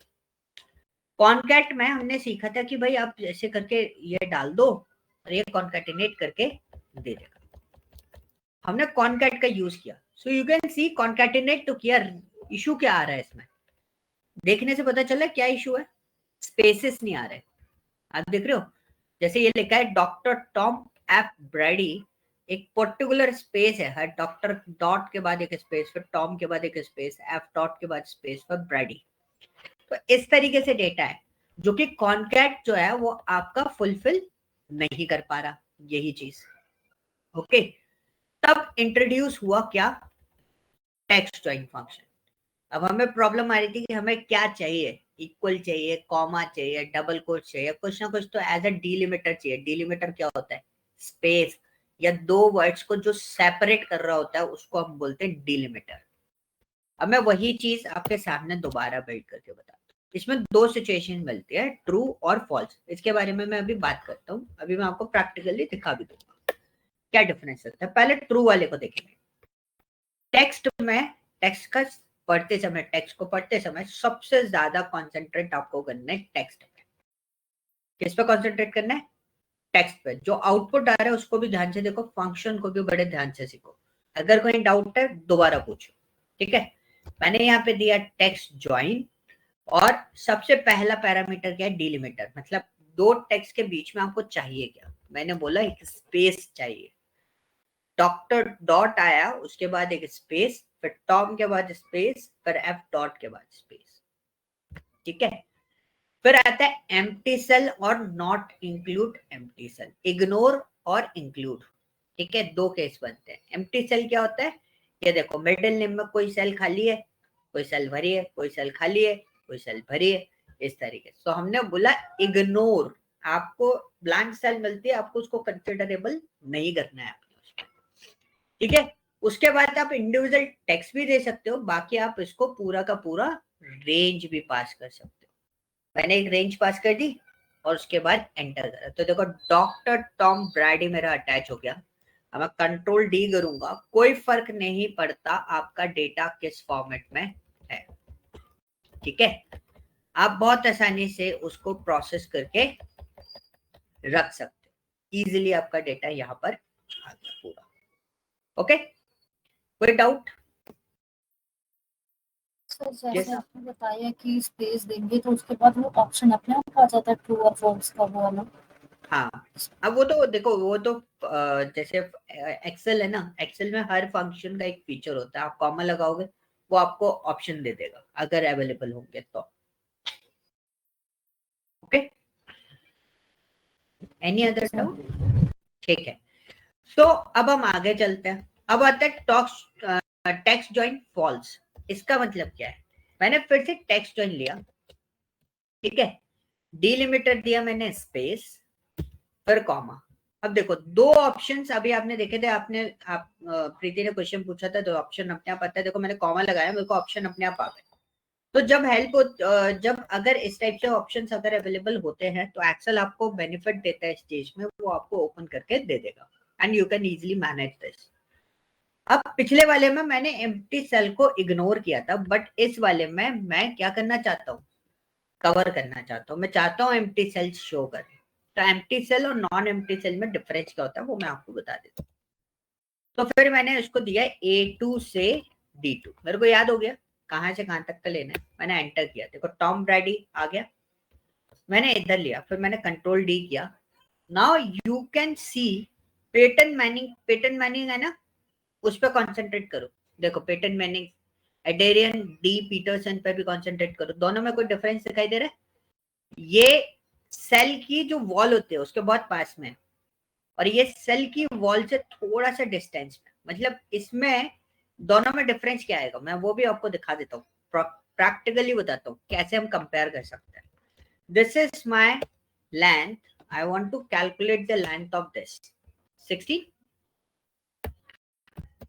S1: कॉनकैट में हमने सीखा था कि भाई आप ऐसे करके ये डाल दो और ये कॉन्कैटिनेट करके दे देगा। हमने कॉनकैट का यूज किया। So you can C concatenate तो किया, इशू क्या आ रहा है इसमें, देखने से पता चला क्या इशू है, स्पेसेस नहीं आ रहे। आप देख रहे हो, जैसे ये लिखा है डॉक्टर टॉम एफ ब्रैडी, एक पर्टिकुलर स्पेस है, हर डॉक्टर डॉट के बाद एक स्पेस, फिर टॉम के बाद एक स्पेस, एफ डॉट के बाद स्पेस, फिर ब्रैडी। तो इस तरीके से डेटा है जो कि कॉन्कैट जो है वो आपका फुलफिल नहीं कर पा रहा, यही चीज। ओके, तब इंट्रोड्यूस हुआ क्या, टेक्स्ट ज्वाइन फंक्शन। अब हमें प्रॉब्लम आ रही थी कि हमें क्या चाहिए, इक्वल चाहिए, कॉमा चाहिए, डबल कोट चाहिए, कुछ ना कुछ तो एज अ डिलिमिटर चाहिए। डिलिमिटर क्या होता है, स्पेस या दो वर्ड्स को जो सेपरेट कर रहा होता है उसको हम बोलते हैं डिलिमिटर। अब मैं वही चीज आपके सामने दोबारा बिल्ड करके बताता हूँ। इसमें दो सिचुएशन मिलती है, ट्रू और फॉल्स। इसके बारे में मैं अभी बात करता हूँ, अभी मैं आपको प्रैक्टिकली दिखा भी दूंगा क्या डिफरेंस है। पहले ट्रू वाले को देखेंगे। टेक्स्ट में टेक्स्ट का पढ़ते समय, टेक्स्ट को पढ़ते समय सबसे ज्यादा कॉन्सेंट्रेट आपको करना है टेक्स्ट पे। किस पे कॉन्सेंट्रेट करना है? टेक्स्ट पे। जो आउटपुट आ रहा है उसको भी ध्यान से देखो, फंक्शन को भी बड़े ध्यान से सीखो। अगर कोई डाउट है दोबारा पूछो, ठीक है। मैंने यहाँ पे दिया टेक्स्ट ज्वाइन, और सबसे पहला पैरामीटर क्या है? डिलिमिटर। मतलब दो टेक्स्ट के बीच में आपको चाहिए क्या? मैंने बोला एक स्पेस चाहिए। डॉक्टर डॉट आया, उसके बाद एक स्पेस, फिर टॉम के बाद स्पेस, फिर एफ डॉट के बाद स्पेस, ठीक है। फिर आता है एम्प्टी सेल और not include empty cell, ignore और इंक्लूड, ठीक है। दो केस बनते हैं। एम्प्टी सेल क्या होता है? ये देखो मिडिल नेम में कोई सेल खाली है, कोई सेल भरी है, कोई सेल खाली है, कोई सेल भरी है, इस तरीके से। तो हमने बोला इग्नोर। आपको ब्लैंक सेल मिलती है, आपको उसको कंसिडरेबल नहीं करना है आपने उसको, ठीक है। उसके बाद आप इंडिविजुअल टेक्स्ट भी दे सकते हो, बाकी आप इसको पूरा का पूरा रेंज भी पास कर सकते हो। मैंने एक रेंज पास कर दी और उसके बाद एंटर करा, तो देखो डॉक्टर टॉम ब्रैडी मेरा अटैच हो गया। अब मैं कंट्रोल डी करूंगा, कोई फर्क नहीं पड़ता आपका डेटा किस फॉर्मेट में है, ठीक है। आप बहुत आसानी से उसको प्रोसेस करके रख सकते हो। इजीली आपका डेटा यहाँ पर आ गया पूरा, ओके। कोई डाउट?
S2: सर जैसे आपने बताया कि स्पेस देंगे तो उसके बाद वो ऑप्शन अपने आप आ जाता है ट्रू और फॉल्स का वो वाला।
S1: हाँ, अब वो तो देखो, वो तो जैसे एक्सेल है ना, एक्सेल में हर फंक्शन का एक फीचर होता है। आप कॉमा लगाओगे वो आपको ऑप्शन दे देगा अगर अवेलेबल होंगे तो, ओके। Any other doubt? ठीक है, तो अब हम आगे चलते हैं। अब आता है टेक्स्ट ज्वाइन फॉल्स। इसका मतलब क्या है? मैंने फिर से टेक्स्ट ज्वाइन लिया, ठीक है, डिलिमिटर दिया मैंने स्पेस, फिर कॉमा। अब देखो दो ऑप्शंस अभी आपने देखे थे, प्रीति ने क्वेश्चन पूछा था, तो ऑप्शन अपने आप आता है। देखो मैंने कॉमा लगाया, मेरे को ऑप्शन अपने आप आ गए। तो जब जब अगर इस टाइप से ऑप्शंस अगर अवेलेबल होते हैं तो एक्सेल आपको बेनिफिट देता है इस चीज में, वो आपको ओपन करके दे देगा and you can easily manage this. अब पिछले वाले में मैंने एम्प्टी सेल को इग्नोर किया था, बट इस वाले में मैं क्या करना चाहता हूँ? कवर करना चाहता हूँ। मैं चाहता हूँ एम्प्टी सेल शो करे। तो एम्प्टी सेल और नॉन एम्प्टी सेल में डिफरेंस क्या होता है वो मैं आपको बता देता हूँ। तो फिर मैंने उसको दिया A2 से D2, मेरे को याद हो गया कहां से कहां तक का लेना है। मैंने एंटर किया, देखो टॉम ब्रैडी आ गया, मैंने इधर लिया, फिर मैंने कंट्रोल डी किया। Now you can see Peyton Manning, Peyton Manning है ना, उस पर कॉन्सेंट्रेट करो। देखो Peyton Manning, Adrian D Peterson पर भी कॉन्सेंट्रेट करो। दोनों में कोई डिफरेंस दिखाई दे रहा है? ये सेल की जो वॉल होती है उसके बहुत पास में, और ये सेल की वॉल से थोड़ा सा डिस्टेंस में। मतलब इसमें दोनों में डिफरेंस क्या आएगा मैं वो भी आपको दिखा देता हूँ, प्रैक्टिकली बताता हूँ कैसे हम कंपेयर कर सकते हैं। This is my length, I want to calculate the length of this 60।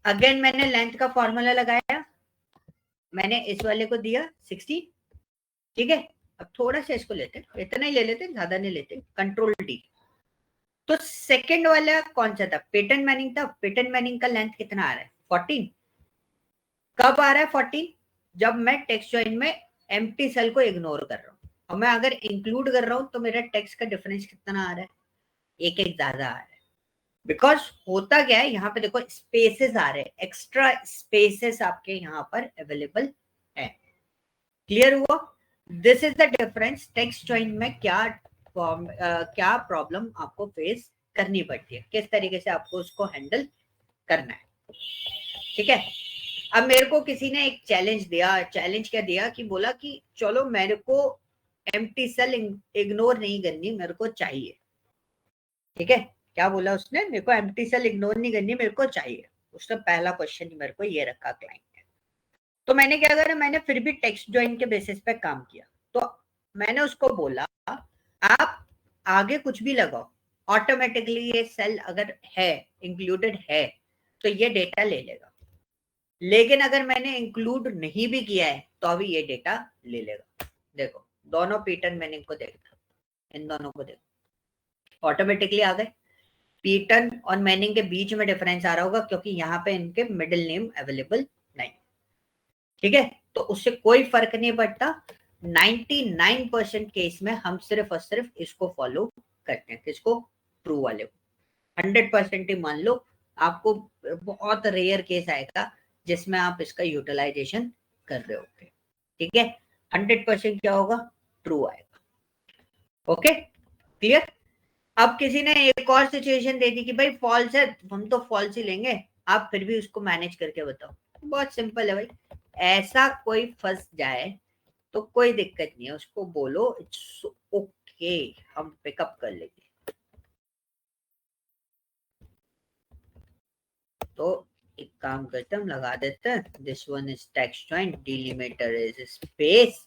S1: Again मैंने लेंथ का फॉर्मूला लगाया, मैंने इस वाले को दिया 60, ठीक है। अब थोड़ा सा इसको लेते, इतना ही ले लेते, ज्यादा नहीं लेते, कंट्रोल डी। तो सेकंड वाला कौन सा था? पेटन मैनिंग था। पेटन मैनिंग का लेंथ कितना आ रहा है? 14। कब आ रहा है 14? जब मैं टेक्स्ट ज्वाइन में एम्प्टी सेल को इग्नोर कर रहा हूँ, और मैं अगर इंक्लूड कर रहा हूँ तो मेरा टेक्स्ट का डिफरेंस कितना आ रहा है? एक एक ज्यादा आ रहा है। बिकॉज होता क्या है, यहाँ पे देखो स्पेसेस आ रहे हैं, एक्स्ट्रा स्पेसेस आपके यहाँ पर अवेलेबल है। क्लियर हुआ? This is the difference. Text join में क्या प्रॉब्लम आपको फेस करनी पड़ती है, किस तरीके से आपको उसको हैंडल करना है, ठीक है। अब मेरे को किसी ने एक चैलेंज दिया। चैलेंज क्या दिया कि बोला कि चलो मेरे को एम्प्टी सेल इग्नोर नहीं करनी, मेरे को चाहिए, ठीक है। क्या बोला उसने? मेरे को एम्प्टी सेल इग्नोर नहीं करनी, मेरे को चाहिए। उसने पहला क्वेश्चन मेरे को ये रखा क्लाइंट ने। तो मैंने क्या करा, मैंने फिर भी टेक्स्ट ज्वाइन के बेसिस पे काम किया। तो मैंने उसको बोला आप आगे कुछ भी लगाओ, ऑटोमेटिकली ये सेल अगर है इंक्लूडेड है तो ये डेटा ले लेगा। लेकिन अगर मैंने इंक्लूड नहीं भी किया है तो अभी ये डेटा ले लेगा। देखो दोनों पैटर्न मैंने इनको देखा, इन दोनों को देखो ऑटोमेटिकली आ गए। पीटन और मैनिंग के बीच में डिफरेंस आ रहा होगा क्योंकि यहाँ पे इनके मिडिल नेम अवेलेबल नहीं। ठीक है, तो उससे कोई फर्क नहीं पड़ता। 99% केस में हम सिर्फ और सिर्फ इसको फॉलो करते हैं, किसको, ट्रू वाले को। 100% ही मान लो, आपको बहुत रेयर केस आएगा जिसमें आप इसका यूटिलाइजेशन कर रहे होगे, ठीक है। 100% क्या होगा, ट्रू आएगा। Okay, clear. अब किसी ने एक और सिचुएशन दे दी कि भाई फॉल्स है, हम तो फॉल्स ही लेंगे, आप फिर भी उसको मैनेज करके बताओ। बहुत सिंपल है भाई, ऐसा कोई फंस जाए तो कोई दिक्कत नहीं है, उसको बोलो इट्स ओके, हम पिकअप कर लेंगे। तो एक काम करते हैं, हम लगा देते हैं, this one is text joint, delimiter is space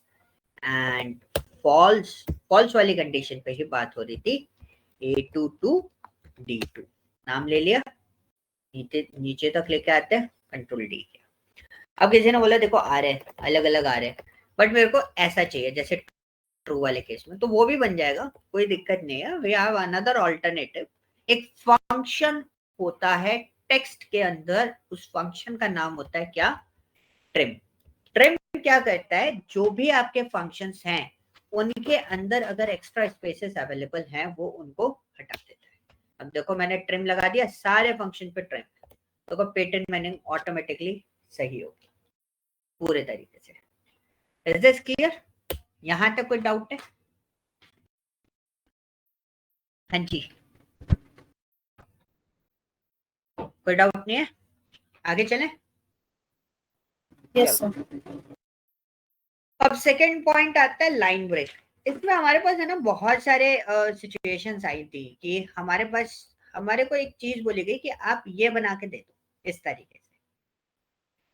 S1: and false. False वाली कंडीशन पे ही बात हो रही थी, A2 to D2 नाम ले लिया, नीचे नीचे तक लेके आते हैं, कंट्रोल डी किया। अब किसी ने बोला देखो आ रहे हैं, अलग अलग आ रहे हैं, बट मेरे को ऐसा चाहिए जैसे ट्रू वाले केस में, तो वो भी बन जाएगा, कोई दिक्कत नहीं है। We have another alternative. एक फंक्शन होता है टेक्स्ट के अंदर, उस फंक्शन का नाम होता है क्या, ट्रिम। ट्रिम क्या करता है, जो भी आपके फंक्शंस हैं उनके अंदर अगर एक्स्ट्रा स्पेसेस अवेलेबल हैं वो उनको हटा देता है। अब देखो मैंने ट्रिम लगा दिया, सारे फंक्शन पे ट्रिम, तो पेटर्न मीनिंग ऑटोमेटिकली सही होगी पूरे तरीके से। इज दिस क्लियर, यहां तक कोई डाउट है? हाँ जी, कोई डाउट नहीं है, आगे चलें।
S2: Yes sir.
S1: अब सेकंड पॉइंट आता है लाइन ब्रेक। इसमें हमारे पास है ना बहुत सारे सिचुएशंस आई थी कि हमारे पास, हमारे को एक चीज बोली गई कि आप ये बना के दे दो इस तरीके से।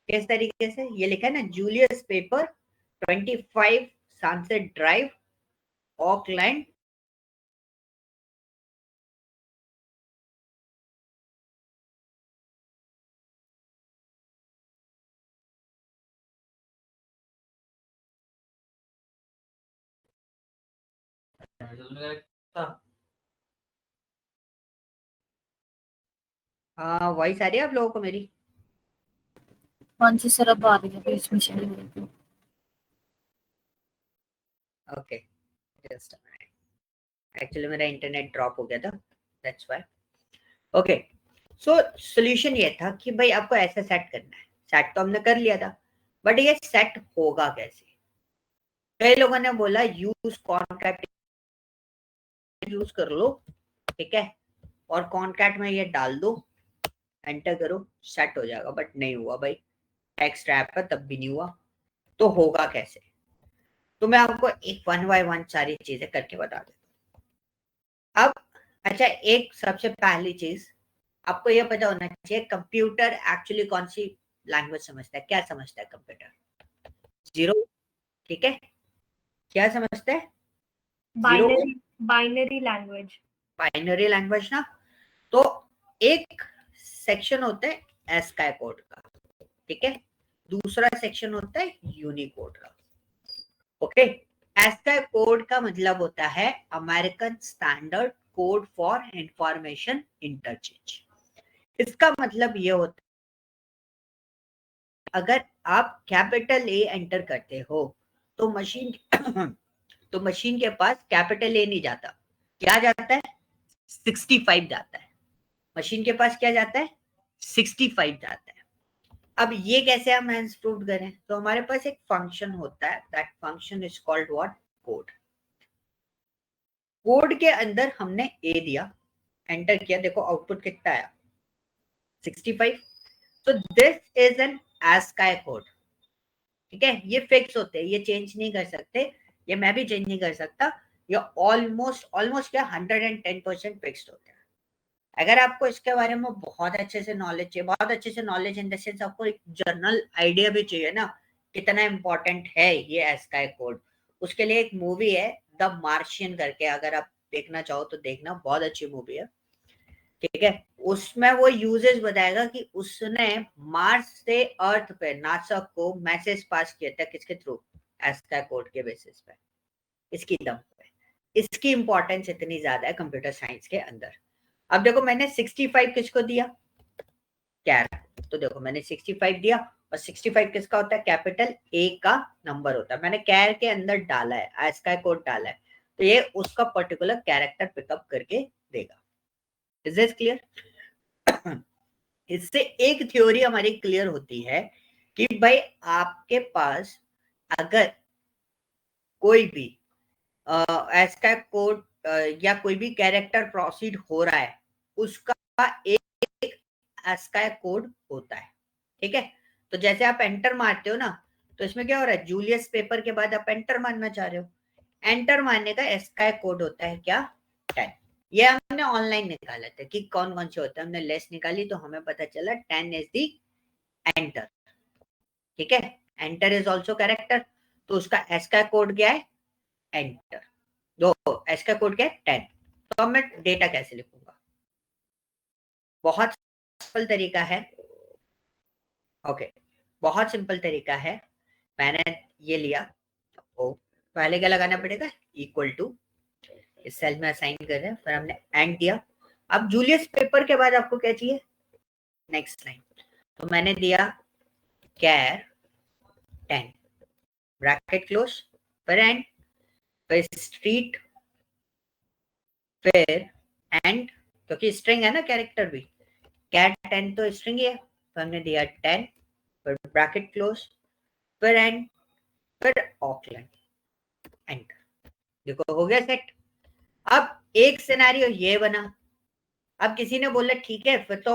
S1: किस तरीके से, ये लिखा है ना, Julius Pepper 25 sunset drive, Auckland, voice आ रही है आप लोगों को मेरी?
S2: हाँ जी सर, अब आ रही है, बीच में चली गई थी।
S1: ओके, जस्ट एक्चुअली मेरा इंटरनेट ड्रॉप हो गया था, that's why. Okay, so solution ये था कि भाई आपको ऐसा सेट करना है। सेट तो हमने कर लिया था, बट ये सेट होगा कैसे? कई लोगों ने बोला यूज कॉन्कैट, यूज कर लो, ठीक है, और कॉन्कैट में ये डाल दो, एंटर करो, सेट हो जाएगा। बट नहीं हुआ भाई, टेक्स्ट रैप पर तब भी नहीं हुआ, तो होगा कैसे? तो मैं आपको एक वन बाय वन सारी चीजें करके बता देता हूँ। अब अच्छा, एक सबसे पहली चीज आपको यह पता होना चाहिए, कंप्यूटर एक्चुअली कौन सी लैंग्वेज समझता है, क्या समझता है कंप्यूटर? जीरो, ठीक है, क्या समझता है? Zero,
S3: binary, binary language.
S1: Binary language ना। तो एक सेक्शन होता है एस्काई कोड का, ठीक है, दूसरा सेक्शन होता है यूनिकोड का। ओके, एस्काई कोड का मतलब होता है American standard code for information interchange. इसका मतलब ये होता है अगर आप कैपिटल ए एंटर करते हो तो मशीन तो मशीन के पास कैपिटल ए नहीं जाता, क्या जाता है, 65 जाता है। मशीन के पास क्या जाता है, 65 जाता है। अब ये कैसे हम हैंड्स प्रूव करें? तो हमारे पास एक फंक्शन होता है, that function is called what, code. Code के अंदर हमने ए दिया, एंटर किया, देखो आउटपुट कितना आया, 65। तो this is N ASCII code, ठीक है, ये फिक्स होते हैं, ये चेंज नहीं कर सकते, ये मैं भी चेंज नहीं कर सकता, ये ऑलमोस्ट ऑलमोस्ट क्या 110% फिक्स्ड होते हैं। अगर आपको इसके बारे में बहुत अच्छे से नॉलेज चाहिए, बहुत अच्छे से नॉलेज इन द सेंस आपको एक जनरल आइडिया भी चाहिए ना कितना इंपॉर्टेंट है ये एस्काई कोड, उसके लिए एक मूवी है द मार्शियन करके, अगर आप देखना चाहो तो देखना, बहुत अच्छी मूवी है, ठीक है। उसमें वो यूजेस बताएगा कि उसने मार्स से अर्थ पे नासा को मैसेज पास किया था, किसके थ्रू, एस्काई कोड के बेसिस पे, इसकी दम पे। इसकी इंपॉर्टेंस इतनी ज्यादा है कंप्यूटर साइंस के अंदर। अब देखो मैंने 65 किसको दिया, कैर, तो देखो मैंने 65 दिया, और 65 किसका होता है? कैपिटल ए का नंबर होता है। मैंने कैर के अंदर डाला है, ASCII कोड डाला है, तो ये उसका पर्टिकुलर कैरेक्टर पिकअप करके देगा। Is this clear? इससे एक थ्योरी हमारी क्लियर होती है कि भाई आपके पास अगर कोई भी ASCII कोड या कोई भी कैरेक्टर प्रोसीड हो रहा है, उसका एक ASCII कोड होता है। ठीक है, तो जैसे आप एंटर मारते हो ना, तो इसमें क्या हो रहा है? जूलियस पेपर के बाद आप एंटर मारना चाह रहे हो, एंटर मारने का ASCII कोड होता है क्या? 10। ये हमने ऑनलाइन निकाला था कि कौन कौन से होते हैं, हमने लिस्ट निकाली तो हमें पता चला 10 इज दी एंटर। ठीक है, एंटर इज ऑल्सो कैरेक्टर, तो उसका ASCII कोड क्या है? एंटर। दो ASCII कोड क्या है? 10। तो अब मैं डेटा कैसे लिखूंगा? बहुत सिंपल तरीका है। ओके, बहुत सिंपल तरीका है। मैंने ये लिया, ओ पहले क्या लगाना पड़ेगा? इक्वल टू, इस सेल में असाइन कर रहे हैं, फिर हमने एंड दिया। अब जूलियस पेपर के बाद आपको क्या चाहिए? नेक्स्ट लाइन, तो मैंने दिया कैर 10 ब्रैकेट क्लोज, फिर एंड, फिर स्ट्रीट, फिर एंड, क्योंकि स्ट्रिंग है ना कैरेक्टर भी, कैट 10 तो स्ट्रिंग ही है, तो हमने दिया 10 फिर ब्रैकेट क्लोज, फिर एंड, फिर ऑकलैंड, एंटर। देखो हो गया सेट। अब एक सिनेरियो ये बना, अब किसी ने बोला ठीक है, फिर तो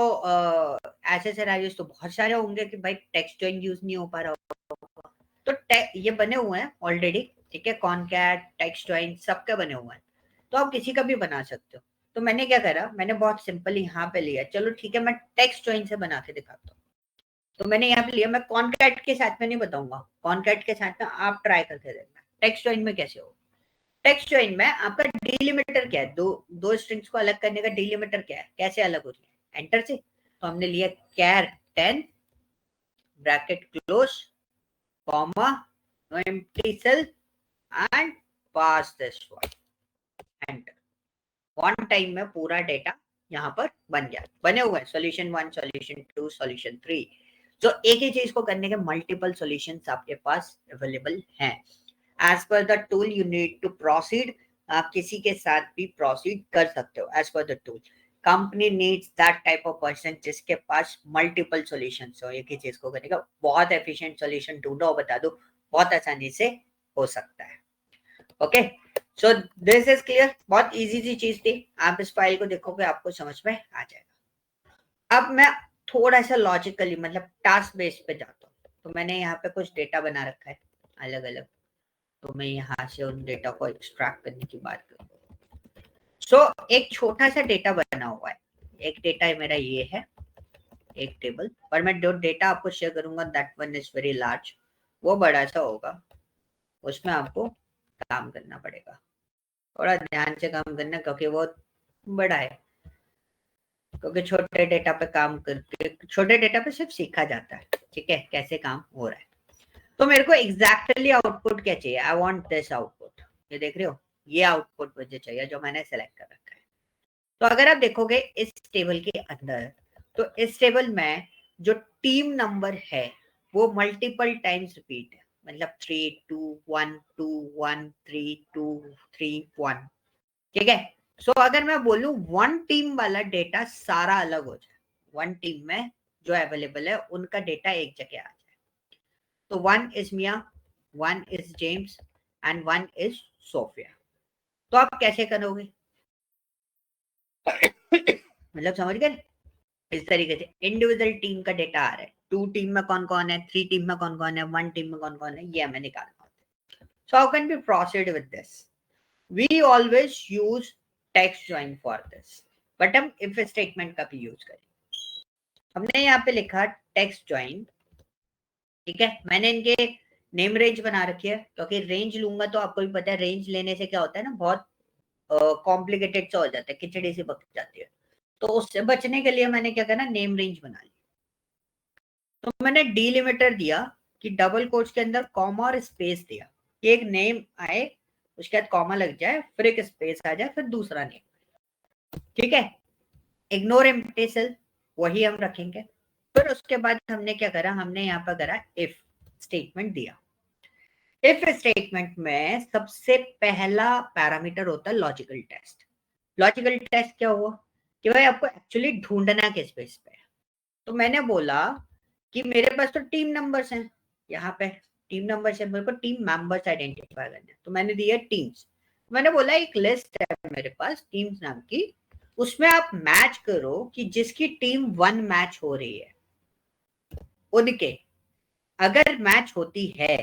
S1: ऐसे सिनेरियोस तो बहुत सारे होंगे कि भाई टेक्स्ट जॉइन यूज नहीं हो पा रहा होगा, तो ये बने हुए हैं ऑलरेडी। ठीक है, कॉनकैट, टेक्स्ट जॉइन सबके बने हुए हैं, तो आप किसी का भी बना सकते हो। तो मैंने क्या करा, मैंने बहुत सिंपल यहाँ पे लिया, चलो ठीक है मैं टेक्स्ट जॉइन से बना के दिखाता हूँ। तो मैंने यहाँ पे लिया, मैं कॉनकैट के साथ में नहीं बताऊंगा, कॉनकैट के साथ में आप ट्राई करके देखना टेक्स्ट जॉइन में कैसे होगा। टेक्स्ट जॉइन में आपका डिलिमिटर क्या है? दो स्ट्रिंग्स को अलग करने का डिलिमिटर क्या है? कैसे अलग होती है? एंटर से। तो हमने लिया char 10 bracket close comma no empty cell and pass this one, enter. One time में पूरा डेटा यहाँ पर बन गया, बने हुए हैं सॉल्यूशन 1, सॉल्यूशन 2, सॉल्यूशन 3। तो एक ही चीज को करने के मल्टीपल सॉल्यूशंस आपके पास अवेलेबल हैं। As per the tool you need to proceed, आप किसी के साथ भी प्रोसीड कर सकते हो as per the tool. Company needs that type of person जिसके पास मल्टीपल सॉल्यूशंस हो, एक ही चीज को करने का। बहुत एफिशिएंट सॉल्यूशन ढूंढो, बता दो, बहुत आसानी से हो सकता है। Okay, so this is clear. बहुत इजी सी चीज थी, आप इस फाइल को देखोगे आपको समझ में आ जाएगा। अब मैं थोड़ा सा लॉजिकली मतलब टास्क बेस्ड पे जाता हूँ। तो मैंने यहाँ पे कुछ डेटा बना रखा है अलग अलग, तो मैं यहाँ से उन डेटा को एक्सट्रैक्ट करने की बात करूँ। सो एक छोटा सा डेटा बना हुआ है, एक डेटा है मेरा ये है एक टेबल, पर मैं जो डेटा आपको शेयर करूंगा that one is very large, वो बड़ा सा होगा, उसमें आपको काम करना पड़ेगा, थोड़ा ध्यान से काम करना क्योंकि वो बड़ा है। क्योंकि छोटे डेटा पे काम करके, छोटे डेटा पे सिर्फ सीखा जाता है, ठीक है, कैसे काम हो रहा है। तो मेरे को एग्जैक्टली आउटपुट क्या चाहिए? आई वांट दिस आउटपुट, ये देख रहे हो, ये आउटपुट मुझे चाहिए जो मैंने सेलेक्ट कर रखा है। तो अगर आप देखोगे इस टेबल के अंदर, तो इस टेबल में जो टीम नंबर है वो मल्टीपल टाइम्स रिपीट है, मतलब 3 2 1 2 1 3 2 3 1। ठीक है, सो अगर मैं बोलूं वन टीम वाला डेटा सारा अलग हो जाए, वन टीम में जो अवेलेबल है उनका डेटा एक जगह आ जाए, तो one is Mia, one is James and one is Sophia. तो आप कैसे करोगे? मतलब समझ गए? इस तरीके से इंडिविजुअल टीम का डेटा आ रहा है, 2 टीम में कौन कौन है, 3 टीम में कौन कौन है, 1 टीम में कौन कौन है, ये हमें निकालना होता है। So how can we proceed with this? We always use text join for this, but हम इफ स्टेटमेंट का भी यूज करें। हमने यहाँ पे लिखा टेक्स्ट जॉइन, ठीक है, मैंने इनके नेम रेंज बना रखी है क्योंकि रेंज लूंगा तो आपको भी पता है रेंज लेने से क्या होता है ना, बहुत कॉम्प्लिकेटेड सा हो जाता है, खिचड़ी से पक जाती है। तो उससे बचने के लिए मैंने क्या करना, नेम रेंज बना ली। तो मैंने डिलिमिटर दिया कि डबल कोट्स के अंदर कॉमा और स्पेस दिया कि एक नेम आए, उसके बाद कॉमा लग जाए, फिर एक स्पेस आ जाए, फिर दूसरा नेम। ठीक है, इग्नोर एम्प्टी सेल, वही हम रखेंगे। फिर उसके बाद हमने क्या करा, हमने यहाँ पर करा इफ स्टेटमेंट दिया। इफ स्टेटमेंट में सबसे पहला पैरामीटर होता है लॉजिकल टेस्ट। लॉजिकल टेस्ट क्या हुआ कि भाई आपको एक्चुअली ढूंढना किस बेस पे है। तो मैंने बोला कि मेरे पास तो टीम नंबर्स हैं, यहाँ पे टीम नंबर्स है, मेरे को टीम मेंबर्स आइडेंटिफाई करने हैं, तो मैंने दिया टीम्स। मैंने बोला एक लिस्ट है मेरे पास टीम्स नाम की, उसमें आप मैच करो कि जिसकी टीम 1 मैच हो रही है उनके, अगर मैच होती है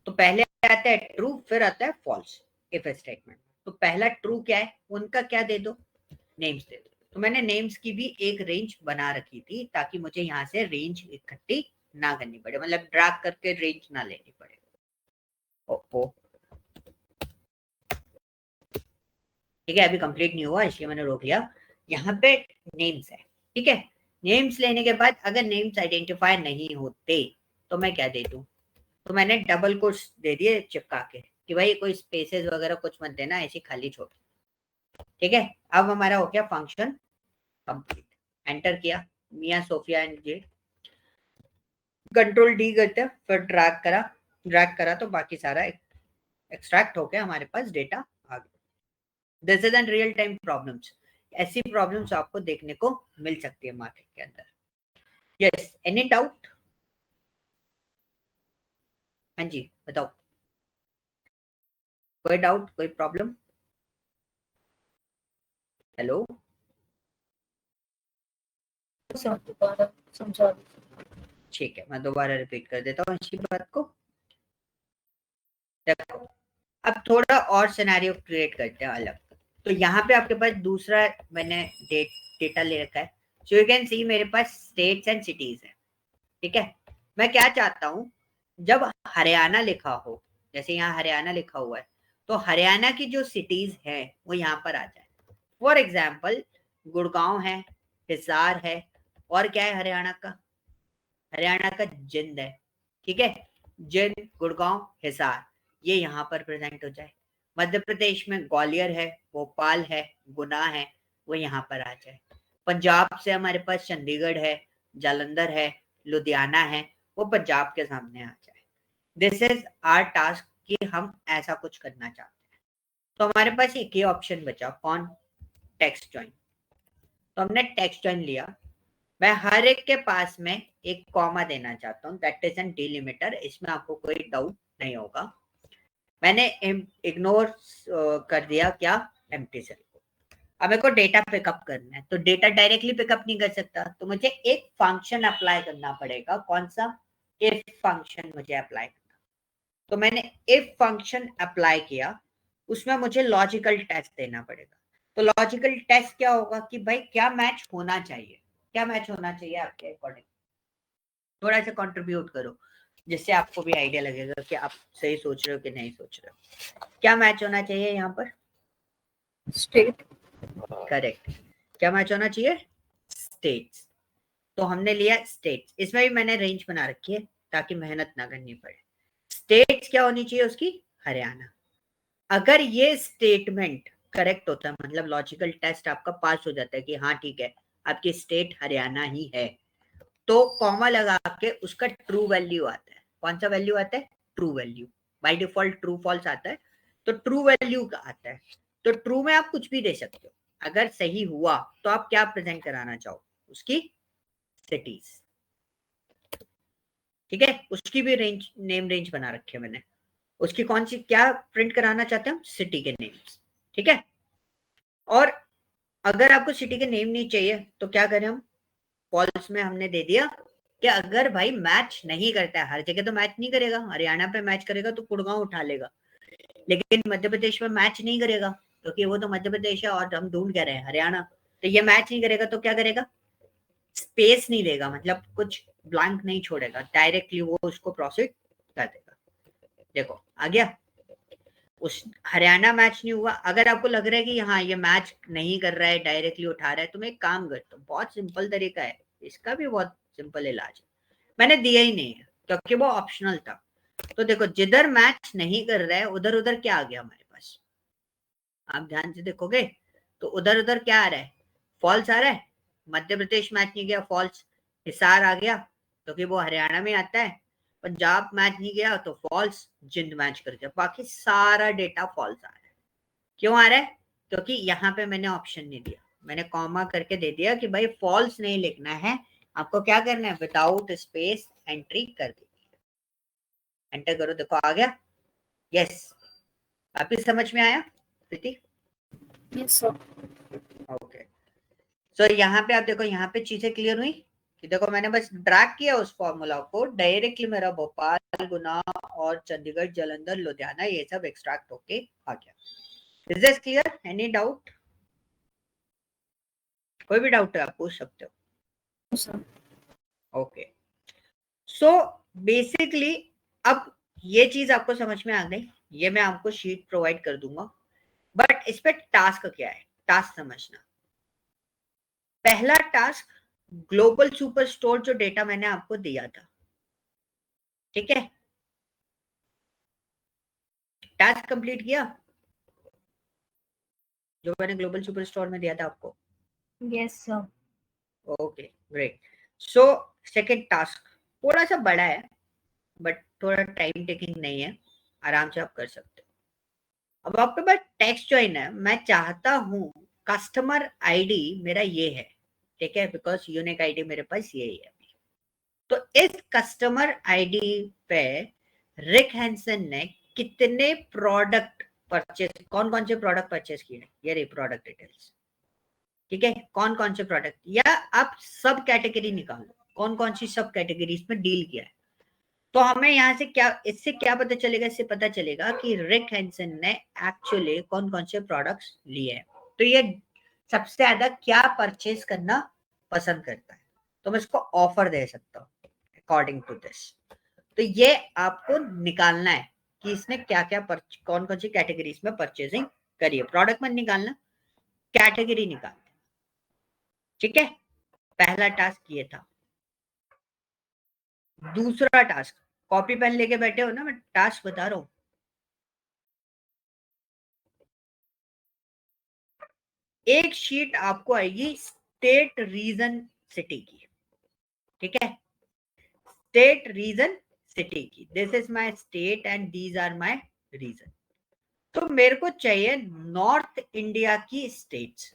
S1: तो पहले आता है ट्रू, फिर आता है फॉल्स इफ स्टेटमेंट। तो पहला ट्रू क्या है, उनका क्या दे दो, नेम्स दे दो। तो मैंने नेम्स की भी एक रेंज बना रखी थी ताकि मुझे यहाँ से रेंज इकट्ठी ना करनी पड़े, मतलब ड्रैग करके रेंज ना लेनी पड़े। ओहो ठीक है, अभी कंप्लीट नहीं हुआ इसलिए मैंने रोक लिया। यहाँ पे नेम्स है, ठीक है। नेम्स लेने के बाद अगर नेम्स आइडेंटिफाई नहीं होते तो मैं क्या दे दूं, तो मैंने डबल कोट्स दे दिए चिपका के कि भाई कोई स्पेसेस वगैरह कुछ मत देना, ऐसी खाली छोड़। ठीक है, अब हमारा हो गया फंक्शन कंप्लीट। एंटर किया, Mia Sophia and J, control D करते फिर ड्रैग करा तो बाकी सारा एक्सट्रैक्ट होके हमारे पास डेटा आ गया। This is N real time problems. ऐसी प्रॉब्लम्स आपको देखने को मिल सकती है मार्केट के अंदर। Yes, any doubt? हाँ जी बताओ, कोई डाउट, कोई प्रॉब्लम? हेलो,
S2: दोबारा समझा दीजिए।
S1: ठीक है मैं दोबारा रिपीट कर देता हूँ इसी बात को। देखो अब थोड़ा और सिनेरियो क्रिएट करते हैं अलग। तो यहाँ पे आपके पास दूसरा मैंने डेटा ले रखा है। सो यू कैन सी मेरे पास स्टेट्स एंड सिटीज है, ठीक है। मैं क्या चाहता हूँ, जब हरियाणा लिखा हो, जैसे यहाँ हरियाणा लिखा हुआ है, तो हरियाणा की जो सिटीज है वो यहाँ पर आ जाए। फॉर एग्जाम्पल गुड़गांव है, हिसार है, और क्या है हरियाणा का, हरियाणा का जिंद है, ठीक है। जिंद, गुड़गांव, हिसार, ये यहाँ पर प्रेजेंट हो जाए। मध्य प्रदेश में ग्वालियर है, भोपाल है, गुना है, वो यहाँ पर आ जाए। पंजाब से हमारे पास चंडीगढ़ है, जालंधर है, लुधियाना है, वो पंजाब के सामने आ जाए। दिस इज आवर टास्क कि हम ऐसा कुछ करना चाहते हैं। तो हमारे पास एक ही ऑप्शन बचा, कौन, टेक्स्ट जॉइन। तो हमने टेक्स्ट जॉइन लिया। मैं हर एक के पास में एक कॉमा देना चाहता हूँ, दैट इज एन डिलिमिटर, इसमें आपको कोई डाउट नहीं होगा। मैंने इग्नोर कर दिया क्या, एम्प्टी सेल को। अब मेरे को डेटा पिकअप करना है, तो डेटा डायरेक्टली पिकअप नहीं कर सकता, तो मुझे एक फंक्शन अप्लाई करना पड़ेगा। कौन सा, इफ फंक्शन मुझे अप्लाई करना। तो मैंने इफ फंक्शन अप्लाई किया, उसमें मुझे लॉजिकल टेस्ट देना पड़ेगा। तो लॉजिकल टेस्ट क्या होगा कि भाई क्या मैच होना चाहिए, क्या मैच होना चाहिए आपके अकॉर्डिंग। थोड़ा सा कंट्रीब्यूट करो जिससे आपको भी आइडिया लगेगा कि आप सही सोच रहे हो कि नहीं सोच रहे हो। क्या मैच होना चाहिए यहाँ पर,
S2: स्टेट,
S1: करेक्ट। क्या मैच होना चाहिए, स्टेट्स। तो हमने लिया स्टेट्स, इसमें भी मैंने रेंज बना रखी है ताकि मेहनत ना करनी पड़े। स्टेट्स क्या होनी चाहिए उसकी, हरियाणा। अगर ये स्टेटमेंट करेक्ट होता है, मतलब लॉजिकल टेस्ट आपका पास हो जाता है कि हाँ ठीक है आपकी स्टेट हरियाणा ही है, तो कॉमा लगा के उसका ट्रू वैल्यू आता है। कौन सा वैल्यू आता है, true value. By default true false आता है, तो ट्रू वैल्यू का आता है। तो ट्रू में आप कुछ भी दे सकते हो। अगर सही हुआ तो आप क्या प्रेजेंट कराना चाहो, उसकी सिटीज, ठीक है। उसकी भी रेंज, नेम रेंज बना रखी है मैंने। उसकी कौन सी क्या प्रिंट कराना चाहते हैं, सिटी के नेम्स, ठीक है। और अगर आपको सिटी के नेम नहीं चाहिए तो क्या करें हम, फॉल्स में हमने दे दिया कि अगर भाई मैच नहीं करता है, हर जगह तो मैच नहीं करेगा, हरियाणा पे मैच करेगा तो गुड़गांव उठा लेगा, लेकिन मध्य प्रदेश में मैच नहीं करेगा क्योंकि वो तो मध्य प्रदेश है और हम ढूंढ क्या रहे हैं, हरियाणा। तो ये मैच नहीं करेगा तो क्या करेगा, स्पेस नहीं देगा, मतलब कुछ ब्लैंक नहीं छोड़ेगा, डायरेक्टली वो उसको प्रोसीड कर देगा। देखो आ गया, उस हरियाणा मैच नहीं हुआ। अगर आपको लग रहा है कि हाँ ये मैच नहीं कर रहा है, डायरेक्टली उठा रहा है, तो मैं एक काम करता हूँ, बहुत सिंपल तरीका है, इसका भी बहुत सिंपल इलाज है। मैंने दिया ही नहीं है क्योंकि वो ऑप्शनल था। तो देखो जिधर मैच नहीं कर रहा है उधर उधर क्या आ गया हमारे पास, आप ध्यान से देखोगे तो उधर उधर क्या आ रहा है, फॉल्स आ रहा है। मध्य प्रदेश मैच नहीं गया, फॉल्स। हिसार आ गया क्योंकि वो हरियाणा में आता है, पंजाब मैच नहीं गया तो फॉल्स, जिंद मैच कर गया, बाकी सारा डेटा फॉल्स आ रहा है। क्यों आ रहा है? क्योंकि यहाँ पे मैंने ऑप्शन नहीं दिया, मैंने कॉमा करके दे दिया कि भाई फॉल्स नहीं लिखना है, आपको क्या करना है, विदाउट स्पेस एंट्री कर दी, एंटर करो, देखो आ गया। यस, आपकी समझ में आया Preeti?
S2: Yes sir.
S1: Okay, so यहाँ पे आप देखो, यहाँ पे चीजें क्लियर हुई कि देखो मैंने बस ड्रैग किया उस फॉर्मूला को, डायरेक्टली मेरा भोपाल, गुना और चंडीगढ़, जालंधर, लुधियाना ये सब एक्सट्रैक्ट होके आ गया। Is this clear? Any doubt? कोई भी डाउट है आप पूछ सकते हो।
S2: सर
S1: ओके, सो बेसिकली अब ये चीज आपको समझ में आ गई, ये मैं आपको शीट प्रोवाइड कर दूंगा, बट इस पे टास्क क्या है, टास्क समझना। पहला टास्क, ग्लोबल सुपर स्टोर जो डेटा मैंने आपको दिया था, ठीक है, टास्क कंप्लीट किया जो मैंने ग्लोबल सुपर स्टोर में दिया था आपको?
S3: Yes, sir.
S1: Okay great. So second task थोड़ा सा बड़ा है बट थोड़ा टाइम टेकिंग नहीं है, आराम से आप कर सकते हो। अब आपके पास टेक्स्ट जो है ना, मैं चाहता हूं कस्टमर आईडी मेरा ये है, ठीक है, बिकॉज यूनिक आईडी मेरे पास यही है। तो इस कस्टमर आईडी पे रिक हैंसन ने कितने प्रोडक्ट परचेस, कौन कौन से प्रोडक्ट परचेस किए, ये रही प्रोडक्ट डिटेल्स, ठीक है, कौन कौन से प्रोडक्ट, या आप सब कैटेगरी निकालो, कौन कौन सी सब कैटेगरीज में डील किया है। तो हमें यहाँ से क्या, इससे क्या पता चलेगा, इससे पता चलेगा कि रिक हैंसन ने एक्चुअली कौन कौन से प्रोडक्ट्स लिए हैं, तो ये सबसे ज्यादा क्या परचेज करना पसंद करता है, तो मैं इसको ऑफर दे सकता हूँ अकॉर्डिंग टू दिस। तो ये आपको निकालना है कि इसने क्या क्या कौन कौन सी कैटेगरीज में परचेजिंग करी है, प्रोडक्ट मत निकालना, कैटेगरी निकालना, ठीक है। पहला टास्क ये था। दूसरा टास्क, कॉपी पेन लेके बैठे हो ना, मैं टास्क बता रहा हूं। एक शीट आपको आएगी स्टेट रीजन सिटी की, ठीक है, स्टेट रीजन सिटी की, this is my state and these are my region. तो मेरे को चाहिए नॉर्थ इंडिया की स्टेट्स,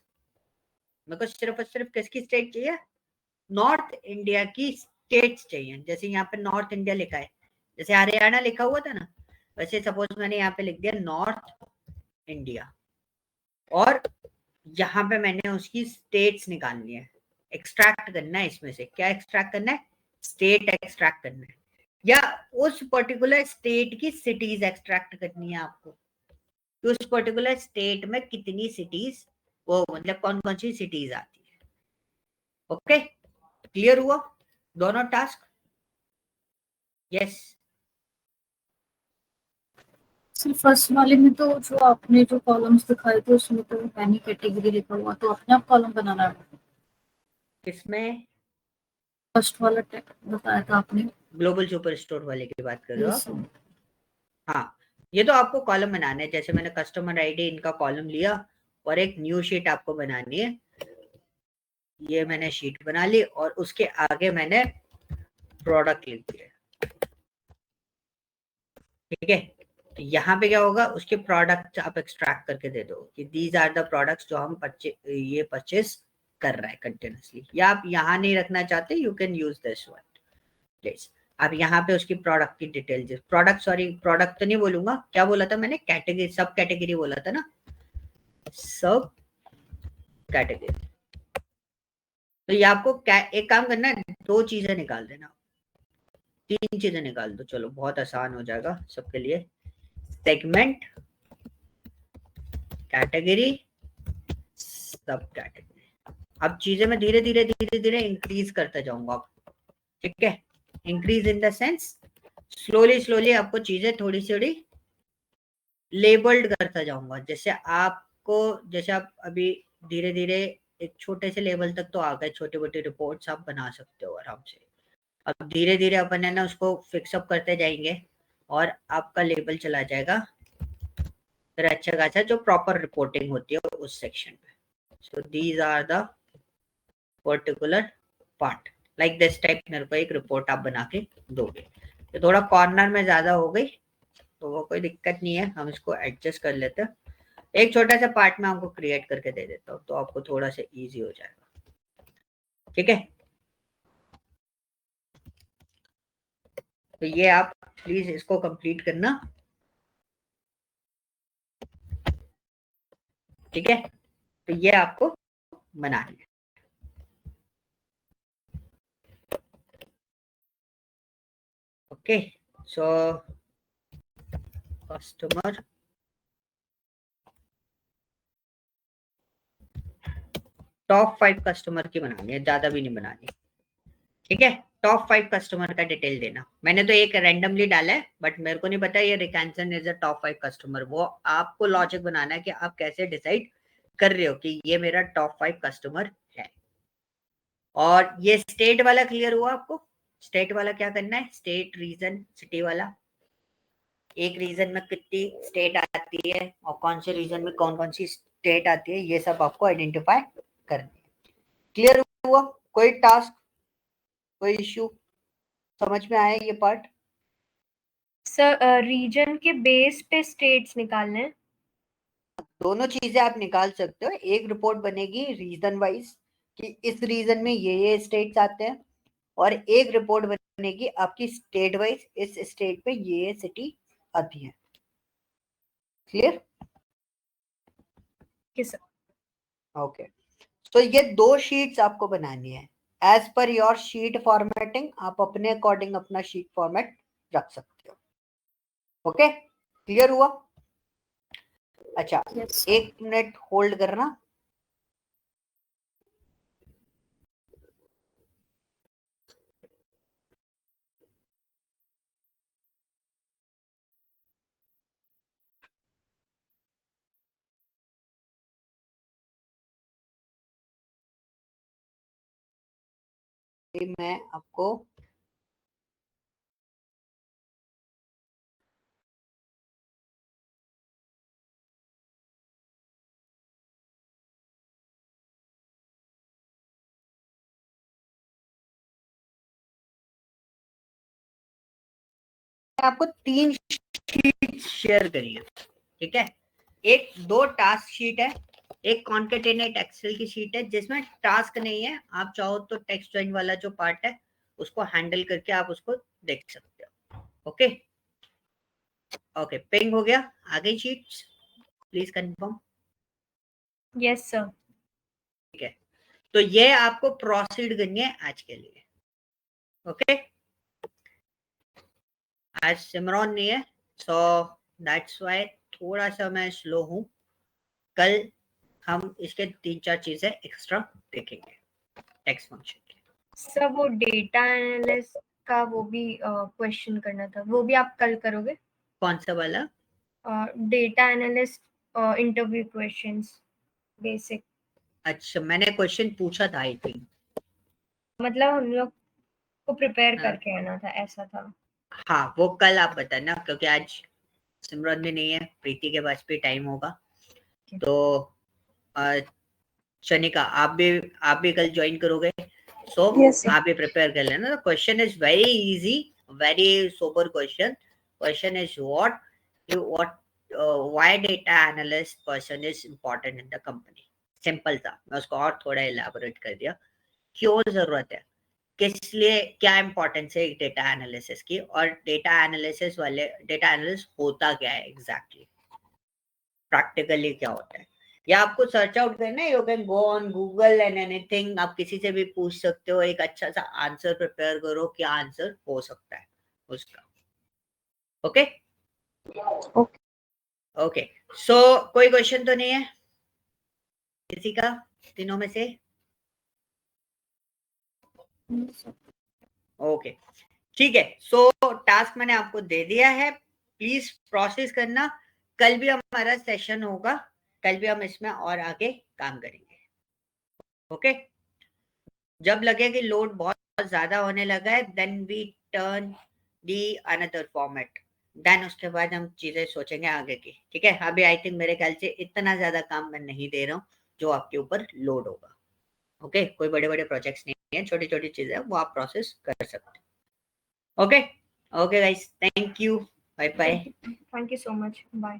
S1: मेरे को सिर्फ और सिर्फ किसकी स्टेट चाहिए, नॉर्थ इंडिया की स्टेट्स चाहिए। जैसे यहाँ पे नॉर्थ इंडिया लिखा है, जैसे हरियाणा लिखा हुआ था ना, वैसे सपोज मैंने यहाँ पे लिख दिया नॉर्थ इंडिया, और यहाँ पे मैंने उसकी स्टेट्स निकालनी है, एक्सट्रैक्ट करना है इसमें से, क्या एक्सट्रैक्ट करना है, स्टेट एक्सट्रैक्ट करना है, या उस पर्टिकुलर स्टेट की सिटीज एक्सट्रैक्ट करनी है आपको, कि उस पर्टिकुलर स्टेट में कितनी सिटीज, वो मतलब कौन कौन सी सिटीज आती है। ओके, क्लियर हुआ दोनों टास्क? यस।
S2: सिर्फ फर्स्ट वाले में तो जो आपने जो कॉलम्स दिखाए थे उसमें तो एनी कैटेगरी लिखा हुआ, तो अपने आप कॉलम बनाना है।
S1: किसमें?
S2: फर्स्ट वाला बताया था आपने,
S1: ग्लोबल सुपर स्टोर वाले की बात कर रहे हो
S2: यस
S1: आप? हाँ, ये तो आपको कॉलम बनाना है, जैसे मैंने कस्टमर आईडी इनका कॉलम लिया और एक न्यू शीट आपको बनानी है, ये मैंने शीट बना ली और उसके आगे मैंने प्रोडक्ट लिख दिया, ठीक है। तो यहाँ पे क्या होगा, उसके प्रोडक्ट आप एक्सट्रैक्ट करके दे दो कि दीज आर द प्रोडक्ट्स जो हम ये परचेस कर रहा है कंटिन्यूसली, या आप यहाँ नहीं रखना चाहते, you can use this one please. अब यहाँ पे उसकी प्रोडक्ट की डिटेल, प्रोडक्ट, सॉरी प्रोडक्ट तो नहीं बोलूंगा, क्या बोला था मैंने, कैटेगरी, सब कैटेगरी बोला था ना, सब कैटेगरी। तो ये आपको एक काम करना है, दो चीजें निकाल देना, तीन चीजें निकाल दो, चलो बहुत आसान हो जाएगा सबके लिए। सेगमेंट, कैटेगरी, सब कैटेगरी। अब चीजें मैं धीरे धीरे धीरे धीरे इंक्रीज करता जाऊंगा, ठीक है, increase in the sense slowly slowly आपको चीजें थोड़ी थोड़ी लेबल्ड करता जाऊंगा, जैसे आपको, जैसे आप अभी धीरे धीरे एक छोटे से लेवल तक तो आ गए, छोटे मोटे रिपोर्ट्स आप बना सकते हो आराम से। अब धीरे धीरे अपन है ना उसको फिक्सअप करते जाएंगे और आपका लेबल चला जाएगा फिर अच्छा खासा जो प्रॉपर रिपोर्टिंग होती है उस सेक्शन पे। So these are the particular part, like this type मेरे को एक रिपोर्ट आप बना के दोगे। तो थोड़ा कॉर्नर में ज्यादा हो गई तो वो कोई दिक्कत नहीं है, हम इसको एडजस्ट कर लेते हैं। एक छोटा सा पार्ट में आपको क्रिएट करके दे देता हूँ तो आपको थोड़ा सा इजी हो जाएगा, ठीक है। तो ये आप प्लीज इसको कंप्लीट करना, ठीक है। तो ये आपको बनानी है, okay. So customer top 5 customer की बनानी है, ज्यादा भी नहीं बनानी, ठीक है। टॉप 5 कस्टमर का डिटेल देना। मैंने तो एक रैंडमली डाला है बट मेरे को नहीं पता ये रिकैंसन इज अ टॉप 5 कस्टमर। वो आपको लॉजिक बनाना है कि आप कैसे डिसाइड कर रहे हो कि ये मेरा टॉप 5 कस्टमर है। और ये स्टेट वाला क्लियर हुआ आपको? स्टेट वाला क्या करना है, स्टेट रीजन सिटी वाला, एक रीजन में कितनी स्टेट आती है और कौन से रीजन में कौन कौन सी स्टेट आती है, ये सब आपको आइडेंटिफाई करनी है। क्लियर हुआ? कोई टास्क, कोई इश्यू समझ में आया ये पार्ट?
S3: सर रीजन के बेस पे स्टेट्स निकालने हैं।
S1: दोनों चीजें आप निकाल सकते हो। एक रिपोर्ट बनेगी रीजन वाइज कि इस रीजन में ये स्टेट्स आते हैं, और एक रिपोर्ट बनेगी आपकी स्टेट वाइज, इस स्टेट पे ये सिटी आती है। क्लियर?
S3: किस
S1: ओके। तो ये 2 शीट्स आपको बनानी है as per your sheet formatting. आप अपने अकॉर्डिंग अपना शीट फॉर्मेट रख सकते हो, ओके। क्लियर हुआ? अच्छा,
S2: Yes.
S1: 1 मिनट होल्ड करना। मैं आपको आपको 3 शीट शेयर करी है, ठीक है। एक 2 टास्क शीट है, एक कॉन्केटेनेट एक्सेल की शीट है जिसमें टास्क नहीं है। आप चाहो तो टेक्स्ट जॉइन वाला जो पार्ट है उसको हैंडल करके आप उसको देख सकते हो, ओके। ओके, पिंग हो गया? आ गई sheets? Please confirm.
S3: Yes sir.
S1: ठीक है, तो ये आपको प्रोसीड करनी है आज के लिए, ओके। आज सिमरन नहीं है, सो दैट्स व्हाई थोड़ा सा मैं स्लो हूं। कल हम इसके 3-4 चीजें एक्स्ट्रा देखेंगे टेक्स्ट फंक्शन के।
S3: सर वो डेटा एनालिस्ट का वो भी क्वेश्चन करना था, वो भी आप कल करोगे?
S1: कौन सा वाला?
S3: Data analyst interview questions basic.
S1: अच्छा, मैंने क्वेश्चन पूछा था आई थिंक।
S3: मतलब हम लोग को प्रिपेयर
S1: हाँ,
S3: करके आना था, ऐसा था।
S1: हाँ वो कल आप बताना क्योंकि आज सिमरन भी नहीं है, प्रीति के पास भी टाइम होगा। तो शनिका आप भी कल ज्वाइन करोगे, सो आप भी प्रिपेयर कर लेना। Question is very easy, very sober question. Question is what why data analyst person is important in the company. Simple था, मैं उसको और थोड़ा इलेबोरेट कर दिया। क्यों जरूरत है, किस लिए, क्या इंपॉर्टेंस है एक डेटा एनालिसिस की, और डेटा एनालिसिस वाले डेटा एनालिस्ट होता क्या है एग्जैक्टली, प्रैक्टिकली क्या होता है। या आपको सर्च आउट करना है, you can go on Google and anything, आप किसी से भी पूछ सकते हो। एक अच्छा सा आंसर प्रिपेयर करो, क्या आंसर हो सकता है उसका, ओके।
S2: Okay.
S1: ओके, सो कोई क्वेश्चन तो नहीं है किसी का तीनों में से? ओके, ठीक है। सो टास्क मैंने आपको दे दिया है, प्लीज प्रोसेस करना। कल भी हमारा सेशन होगा, कल भी हम इसमें और आगे काम करेंगे, ओके। जब लगे कि लोड बहुत ज्यादा होने लगा है, then we turn the another format, then उसके बाद हम चीजें सोचेंगे आगे की, ठीक है। अभी आई थिंक मेरे ख्याल से इतना ज्यादा काम मैं नहीं दे रहा हूँ जो आपके ऊपर लोड होगा, ओके कोई बड़े बड़े प्रोजेक्ट्स नहीं है, छोटी छोटी चीजें वो आप प्रोसेस कर सकते हैं। Okay okay guys, thank you, bye bye.
S3: Thank you so much. Bye.